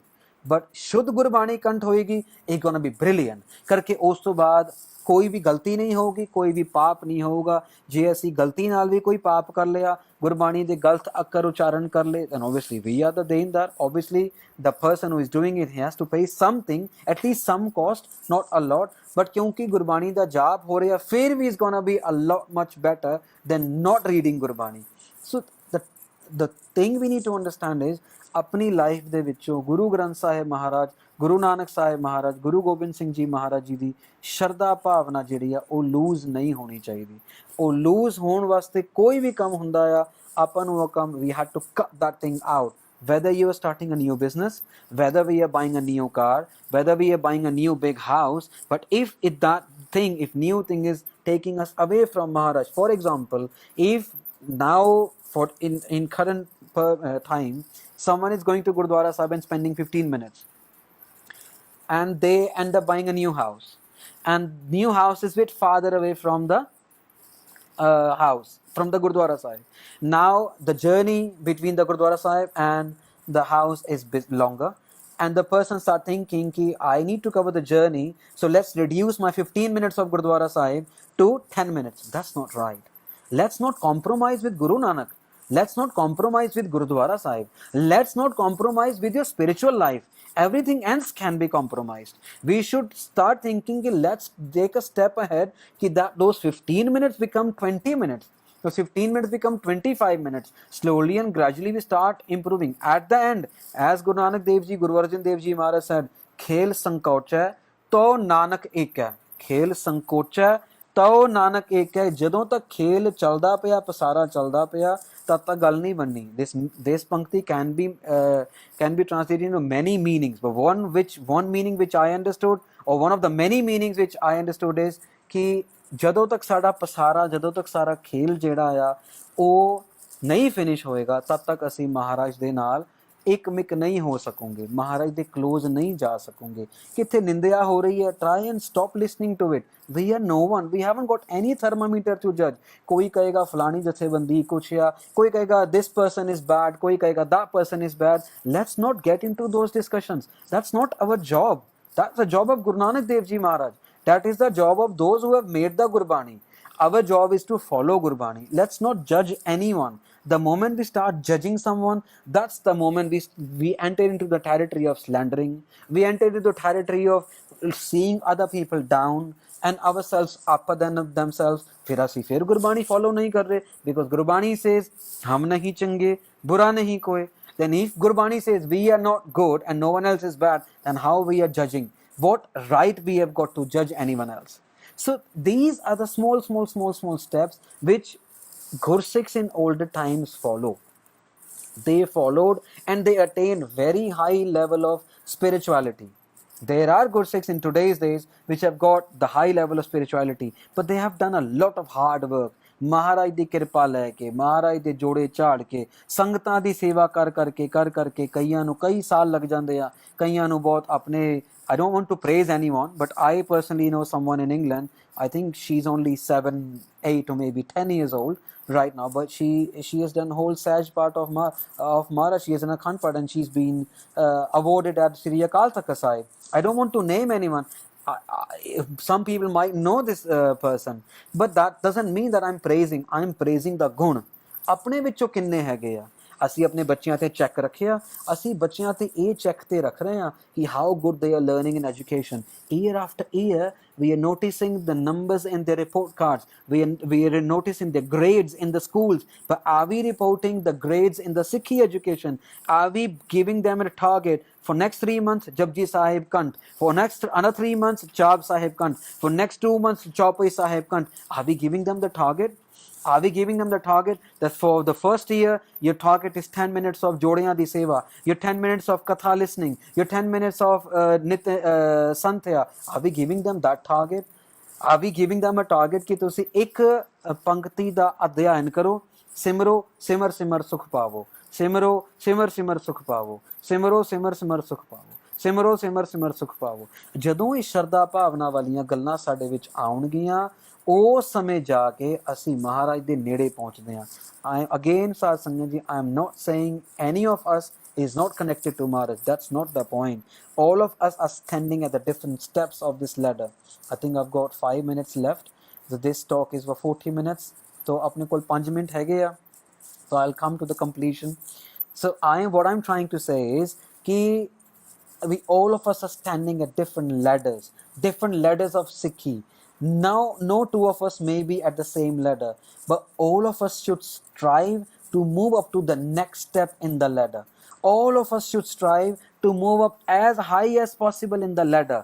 ਬਟ ਸ਼ੁੱਧ ਗੁਰਬਾਣੀ ਕੰਠ ਹੋਏਗੀ, ਇਹ ਗੋਣਾ ਬੀ ਬ੍ਰਿਲੀਅੰਟ ਕਰਕੇ ਉਸ ਤੋਂ ਬਾਅਦ ਕੋਈ ਵੀ ਗਲਤੀ ਨਹੀਂ ਹੋਊਗੀ, ਕੋਈ ਵੀ ਪਾਪ ਨਹੀਂ ਹੋਊਗਾ। ਜੇ ਅਸੀਂ ਗਲਤੀ ਨਾਲ ਵੀ ਕੋਈ ਪਾਪ ਕਰ ਲਿਆ, ਗੁਰਬਾਣੀ ਦੇ ਗਲਤ ਅੱਖਰ ਉਚਾਰਨ ਕਰ ਲਏ, then obviously we are the ਦੇਣਦਾਰ, obviously the person who is doing it, he has to pay something, at least some cost, not a lot, but ਕਿਉਂਕਿ ਗੁਰਬਾਣੀ ਦਾ ਜਾਪ ਹੋ ਰਿਹਾ, ਫਿਰ ਵੀ is gonna be a lot much better than not reading Gurbani. So the thing we need to understand is ਆਪਣੀ life ਦੇ ਵਿੱਚੋਂ ਗੁਰੂ ਗ੍ਰੰਥ ਸਾਹਿਬ ਮਹਾਰਾਜ, ਗੁਰੂ ਨਾਨਕ ਸਾਹਿਬ ਮਹਾਰਾਜ, ਗੁਰੂ ਗੋਬਿੰਦ ਸਿੰਘ ਜੀ ਮਹਾਰਾਜ ਜੀ ਦੀ ਸ਼ਰਧਾ ਭਾਵਨਾ ਜਿਹੜੀ ਆ ਉਹ ਲੂਜ਼ ਨਹੀਂ ਹੋਣੀ ਚਾਹੀਦੀ। ਉਹ ਲੂਜ਼ ਹੋਣ ਵਾਸਤੇ ਕੋਈ ਵੀ ਕੰਮ ਹੁੰਦਾ ਆ, ਆਪਾਂ ਨੂੰ ਉਹ ਕੰਮ we had to cut that thing out, whether you are starting a new business, whether we are buying a new car, whether we are buying a new big house, but if new thing is taking us away from Maharaj, for example, if now in current time someone is going to Gurdwara Sahib and spending 15 minutes and they end up buying a new house, and new house is a bit farther away from the house, from the Gurdwara Sahib. Now the journey between the Gurdwara Sahib and the house is bit longer, and the person start thinking ki I need to cover the journey, so let's reduce my 15 minutes of Gurdwara Sahib to 10 minutes. That's not right. Let's not compromise with Guru Nanak. Let's not compromise with Gurudwara Sahib. Let's not compromise with your spiritual life. Everything else can be compromised. We should start thinking, let's take a step ahead, that those 15 minutes become 20 minutes. Those 15 minutes become 25 minutes. Slowly and gradually we start improving. At the end, as Guru Nanak Dev Ji, Guru Arjan Dev Ji Maharaj said, Khel sankocha to Nanak ek hai. Khel sankocha to Nanak ek hai. ਜਦੋਂ ਤੱਕ ਖੇਲ ਚੱਲਦਾ ਪਿਆ, ਪਸਾਰਾ ਚੱਲਦਾ ਪਿਆ, ਤਦ ਤੱਕ ਗੱਲ ਨਹੀਂ ਬਣਨੀ। This ਪੰਕਤੀ can be translated into many meanings, but one meaning which I understood, or one of the many meanings which I understood is ਕਿ ਜਦੋਂ ਤੱਕ ਸਾਡਾ ਪਸਾਰਾ, ਜਦੋਂ ਤੱਕ ਸਾਰਾ ਖੇਲ ਜਿਹੜਾ ਆ ਉਹ ਨਹੀਂ ਫਿਨਿਸ਼ ਹੋਏਗਾ, ਤਦ ਤੱਕ ਅਸੀਂ ਮਹਾਰਾਜ ਦੇ ਨਾਲ ਇੱਕ ਮਿਕ ਨਹੀਂ ਹੋ ਸਕੂੰਗੇ, ਮਹਾਰਾਜ ਦੇ ਕਲੋਜ਼ ਨਹੀਂ ਜਾ ਸਕੂੰਗੇ। ਕਿੱਥੇ ਨਿੰਦਿਆ ਹੋ ਰਹੀ ਹੈ, try and stop listening to it. We are no one, we haven't got any thermometer to judge. कोई कहेगा फलानी जथेबंदी कुछ, या कोई कहेगा this person is bad, कोई कहेगा that person is bad. Let's not get into those discussions. That's not our job. That's the job of Guru Nanak Dev Ji Maharaj. That is the job of those who have made the Gurbani. Our job is to follow Gurbani. Let's not judge anyone. The moment we start judging someone, that's the moment we enter into the territory of slandering. We enter into the territory of seeing other people down and ourselves upper than themselves. फिर ਅਸੀਂ फिर Gurbani follow नहीं कर रहे, because Gurbani says हम नहीं चंगे, बुरा नहीं कोई. Then if Gurbani says we are not good and no one else is bad, then how we are judging? What right we have got to judge anyone else? So these are the small steps which Gursikhs in older times follow. They followed and they attained very high level of spirituality. There are Gursikhs in today's days which have got the high level of spirituality, but they have done a lot of hard work. ਮਹਾਰਾਜ ਦੀ ਕਿਰਪਾ ਲੈ ਕੇ, ਮਹਾਰਾਜ ਦੇ ਜੋੜੇ ਝਾੜ ਕੇ, ਸੰਗਤਾਂ ਦੀ ਸੇਵਾ ਕਰ ਕਰਕੇ ਕਈਆਂ ਨੂੰ ਕਈ ਸਾਲ ਲੱਗ ਜਾਂਦੇ ਆ, ਕਈਆਂ ਨੂੰ ਬਹੁਤ ਆਪਣੇ, I don't want to praise anyone, but I personally know someone in England. I think she's only 7, 8 or maybe 10 years old right now, but she has done whole Saj part of Maharaj. She is in a Akhand Path and she's been awarded at Sri Akal Takht Sahib. I don't want to name anyone. Some people might know this person, but that doesn't mean that I'm praising the gun. ਆਪਣੇ ਵਿੱਚੋਂ ਕਿੰਨੇ ਹੈਗੇ ਆ, ਅਸੀਂ ਆਪਣੇ ਬੱਚਿਆਂ ਤੇ check ਰੱਖਿਆ, ਅਸੀਂ ਬੱਚਿਆਂ ਤੇ ਇਹ ਚੈੱਕ ਤੇ ਰੱਖ ਰਹੇ ਹਾਂ ਕਿ how good they are learning in education. Year after year we are noticing the numbers in their report cards, we are noticing the grades in the schools, but are we reporting the grades in the Sikhi education? Are we giving them a target for next 3 months Japji Sahib Kant, for next another 3 months Chab Sahib Kant, for next 2 months Chaupai Sahib Kant? Are we giving them the target? Are we giving them the target that for the first year your target is 10 minutes of Jodiyan di Seva, your 10 minutes of Katha listening, your 10 minutes of Santhya? Are we giving them that target? Are we giving them a target कि तुसी एक पंक्ति दा अध्ययन करो, सिमरो सिमर सिमर सुख पावो, सिमरो सिमर सिमर सुख पावो, सिमरो सिमर सिमर सुख पावो? ਸਿਮਰੋ ਸਿਮਰ ਸਿਮਰ ਸੁਖ ਪਾਵੋ। ਜਦੋਂ ਇਹ ਸ਼ਰਧਾ ਭਾਵਨਾ ਵਾਲੀਆਂ ਗੱਲਾਂ ਸਾਡੇ ਵਿੱਚ ਆਉਣਗੀਆਂ, ਉਸ ਸਮੇਂ ਜਾ ਕੇ ਅਸੀਂ ਮਹਾਰਾਜ ਦੇ ਨੇੜੇ ਪਹੁੰਚਦੇ ਹਾਂ। Again, ਸਾਧ ਸੰਗਤ ਜੀ, I am not saying any of us is not connected to Maharaj. That's not the point. All of us are standing at the different steps of this ladder. I think I've got 5 minutes left. So this talk is for 40 minutes. So अपने कोल 5 minute हैगे आ. So I'll come to the completion. So what I'm trying to say is कि we all of us are standing at different ladders of Sikhi. Now no two of us may be at the same ladder, but all of us should strive to move up to the next step in the ladder. All of us should strive to move up as high as possible in the ladder.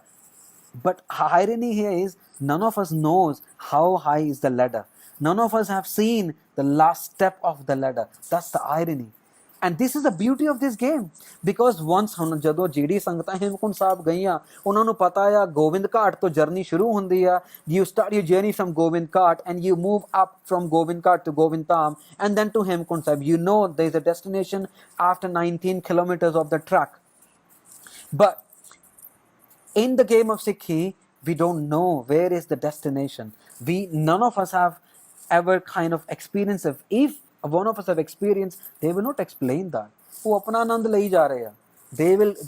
But irony here is none of us knows how high is the ladder. None of us have seen the last step of the ladder. That's the irony. And this is the beauty of this game. Because once ਹੁਣ ਜਦੋਂ ਜਿਹੜੀ ਸੰਗਤਾਂ ਹੇਮਕੁੰਟ ਸਾਹਿਬ ਗਈਆਂ, ਉਹਨਾਂ ਨੂੰ ਪਤਾ ਆ ਗੋਬਿੰਦ ਘਾਟ ਤੋਂ ਜਰਨੀ ਸ਼ੁਰੂ ਹੁੰਦੀ ਆ. You start your journey from Govind Ghat and you move up from Govind Ghat to Govind Dham and then to Hemkund Sahib. You know there is a destination after 19 kilometers of the track. But in the game of Sikhi, we don't know where is the destination. None of us have ever kind of experienced it. If one of us have experienced, they will not explain that. वो अपना आनंद ले जा रहे हैं.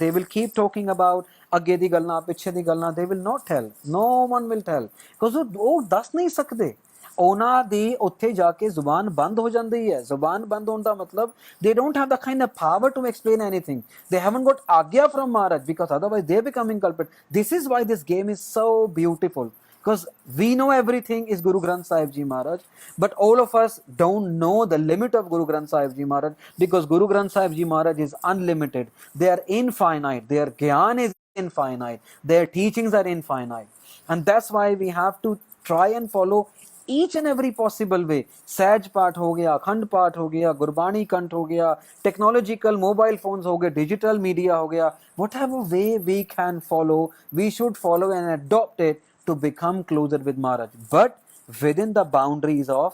They will keep talking about ਅੱਗੇ ਦੀ ਗੱਲਾਂ ਪਿੱਛੇ ਦੀ ਗੱਲਾਂ. They will not tell. No one will tell. Because ਉਹ ਦੱਸ ਨਹੀਂ ਸਕਦੇ. ਉਹਨਾਂ ਦੀ ਉੱਥੇ ਜਾ ਕੇ ਜ਼ੁਬਾਨ ਬੰਦ ਹੋ ਜਾਂਦੀ ਹੈ. ਜ਼ੁਬਾਨ ਬੰਦ ਹੋਣ ਦਾ ਮਤਲਬ they don't have the kind of power to explain anything. They haven't got agya from Maharaj, because otherwise they're becoming culprit. This is why this game is so beautiful. Because we know everything is Guru Granth Sahib Ji Maharaj, but all of us don't know the limit of Guru Granth Sahib Ji Maharaj, because Guru Granth Sahib Ji Maharaj is unlimited. They are infinite. Their gyan is infinite. Their teachings are infinite. And that's why we have to try and follow each and every possible way. Sahaj Path ho gaya, Akhand Path ho gaya, Gurbani Kant ho gaya, technological mobile phones ho gaya, digital media ho gaya. Whatever way we can follow, we should follow and adopt it to become closer with Maharaj, but within the boundaries of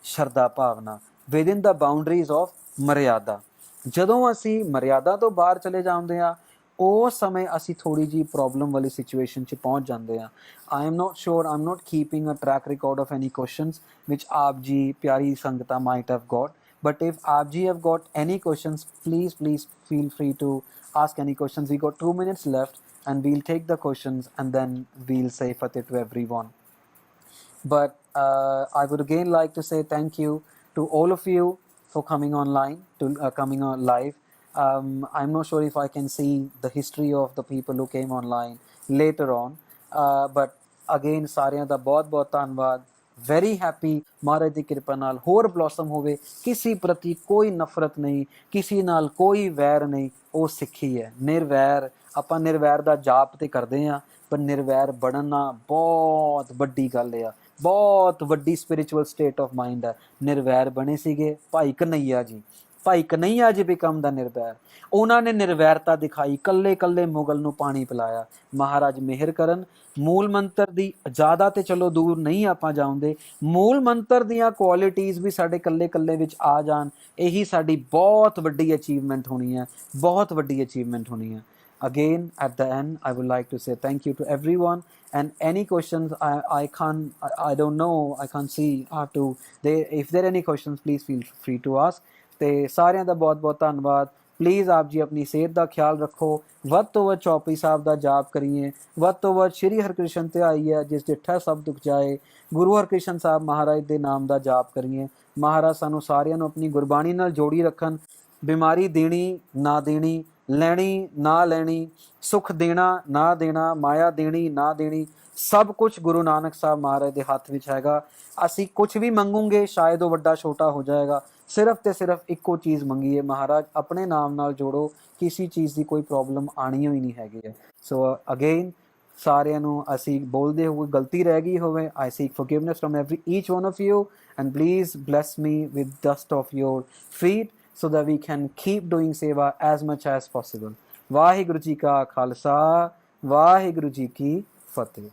Shraddha Bhavana, within the boundaries of Maryada. ਜਦੋਂ ਅਸੀਂ ਮਰਿਆਦਾ ਤੋਂ ਬਾਹਰ ਚਲੇ ਜਾਂਦੇ ਹਾਂ, ਉਸ ਸਮੇਂ ਅਸੀਂ ਥੋੜੀ ਜੀ ਪ੍ਰੋਬਲਮ ਵਾਲੀ ਸਿਚੁਏਸ਼ਨ 'ਚ ਪਹੁੰਚ ਜਾਂਦੇ ਹਾਂ. I am not sure, I'm not keeping a track record of any questions which ਆਪ ਜੀ ਪਿਆਰੀ ਸੰਗਤਾਂ might have got, but if ਆਪ ਜੀ have got any questions, please feel free to ask any questions. We got 2 minutes left and we'll take the questions and then we'll say Fateh to everyone. But I would again like to say thank you to all of you for coming online, coming on live. I'm not sure if I can see the history of the people who came online later on, but again ਸਾਰਿਆਂ ਦਾ ਬਹੁਤ ਧੰਨਵਾਦ. very happy. ਮਹਾਰਾਜ ਦੀ ਕਿਰਪਾ ਨਾਲ ਹੋਰ blossom ਹੋਵੇ. ਕਿਸੇ ਪ੍ਰਤੀ ਕੋਈ ਨਫ਼ਰਤ ਨਹੀਂ, ਕਿਸੇ ਨਾਲ ਕੋਈ ਵੈਰ ਨਹੀਂ. ਉਹ ਸਿੱਖੀ ਹੈ, ਨਿਰਵੈਰ. ਆਪਾਂ ਨਿਰਵੈਰ ਦਾ ਜਾਪ ਤੇ ਕਰਦੇ ਹਾਂ, ਪਰ ਨਿਰਵੈਰ ਬਣਨਾ ਬਹੁਤ ਵੱਡੀ ਗੱਲ ਆ. ਬਹੁਤ ਵੱਡੀ ਸਪਿਰਿਚੁਅਲ ਸਟੇਟ ਆਫ ਮਾਈਂਡ ਹੈ. ਨਿਰਵੈਰ ਬਣੇ ਸੀਗੇ ਭਾਈ ਕਨਈਆ ਜੀ. ਭਾਈ ਕਨਈਆ ਜੀ ਬਿਕਮ ਦਾ ਨਿਰਵੈਰ. ਉਹਨਾਂ ਨੇ ਨਿਰਵੈਰਤਾ ਦਿਖਾਈ, ਕੱਲੇ ਕੱਲੇ ਮੁਗਲ ਨੂੰ ਪਾਣੀ ਪਿਲਾਇਆ. ਮਹਾਰਾਜ ਮਿਹਰ ਕਰਨ. ਮੂਲ ਮੰਤਰ ਦੀ ਜ਼ਿਆਦਾ ਤੇ ਚਲੋ ਦੂਰ ਨਹੀਂ ਆਪਾਂ ਜਾਉਂਦੇ, ਮੂਲ ਮੰਤਰ ਦੀਆਂ ਕੁਆਲਿਟੀਜ਼ ਵੀ ਸਾਡੇ ਕੱਲੇ ਕੱਲੇ ਵਿੱਚ ਆ ਜਾਣ, ਇਹੀ ਸਾਡੀ ਬਹੁਤ ਵੱਡੀ ਅਚੀਵਮੈਂਟ ਹੋਣੀ ਹੈ. ਬਹੁਤ ਵੱਡੀ ਅਚੀਵਮੈਂਟ ਹੋਣੀ ਹੈ. Again, at the end, I would like to say thank you to everyone. And any questions, I don't know, I can't see. If there are any questions, please feel free to ask. ਤੇ ਸਾਰਿਆਂ ਦਾ ਬਹੁਤ ਧੰਨਵਾਦ. Please ਆਪ ਜੀ ਆਪਣੀ ਸਿਹਤ ਦਾ ਖਿਆਲ ਰੱਖੋ. ਵੱਧ ਤੋਂ ਵੱਧ ਚੌਪਈ ਸਾਹਿਬ ਦਾ ਜਾਪ ਕਰੀਏ. ਵੱਧ ਤੋਂ ਵੱਧ ਸ਼੍ਰੀ ਹਰਿਕ੍ਰਿਸ਼ਨ ਧਿਆਈ ਹੈ, ਜਿਸ ਡਿੱਠਾ ਸਭ ਦੁੱਖ ਜਾਏ. ਗੁਰੂ ਹਰਿਕ੍ਰਿਸ਼ਨ ਸਾਹਿਬ ਮਹਾਰਾਜ ਦੇ ਨਾਮ ਦਾ ਜਾਪ ਕਰੀਏ. ਮਹਾਰਾਜ ਸਾਨੂੰ ਸਾਰਿਆਂ ਨੂੰ ਆਪਣੀ ਗੁਰਬਾਣੀ ਨਾਲ ਜੋੜੀ ਰੱਖਣ. ਬਿਮਾਰੀ ਦੇਣੀ ਨਾ ਦੇਣੀ, ਲੈਣੀ ਨਾ ਲੈਣੀ, ਸੁੱਖ ਦੇਣਾ ਨਾ ਦੇਣਾ, ਮਾਇਆ ਦੇਣੀ ਨਾ ਦੇਣੀ, ਸਭ ਕੁਛ ਗੁਰੂ ਨਾਨਕ ਸਾਹਿਬ ਮਹਾਰਾਜ ਦੇ ਹੱਥ ਵਿੱਚ ਹੈਗਾ. ਅਸੀਂ ਕੁਛ ਵੀ ਮੰਗੂਗੇ ਸ਼ਾਇਦ ਉਹ ਵੱਡਾ ਛੋਟਾ ਹੋ ਜਾਏਗਾ. ਸਿਰਫ ਤੇ ਸਿਰਫ ਇੱਕੋ ਚੀਜ਼ ਮੰਗੀਏ, ਮਹਾਰਾਜ ਆਪਣੇ ਨਾਮ ਨਾਲ ਜੋੜੋ. ਕਿਸੇ ਚੀਜ਼ ਦੀ ਕੋਈ ਪ੍ਰੋਬਲਮ ਆਣੀ ਹੋਈ ਨਹੀਂ ਹੈਗੀ ਹੈ. ਸੋ ਅਗੇਨ ਸਾਰਿਆਂ ਨੂੰ ਅਸੀਂ ਬੋਲਦੇ ਹੋਏ ਗਲਤੀ ਰਹਿ ਗਈ ਹੋਵੇ, I seek forgiveness from each one of you, and please bless me with dust of your feet so that we can keep doing seva as much as possible. Waheguru ji ਕਾ ਖਾਲਸਾ, ਵਾਹਿਗੁਰੂ ਜੀ ਕੀ ਫਤਿਹ.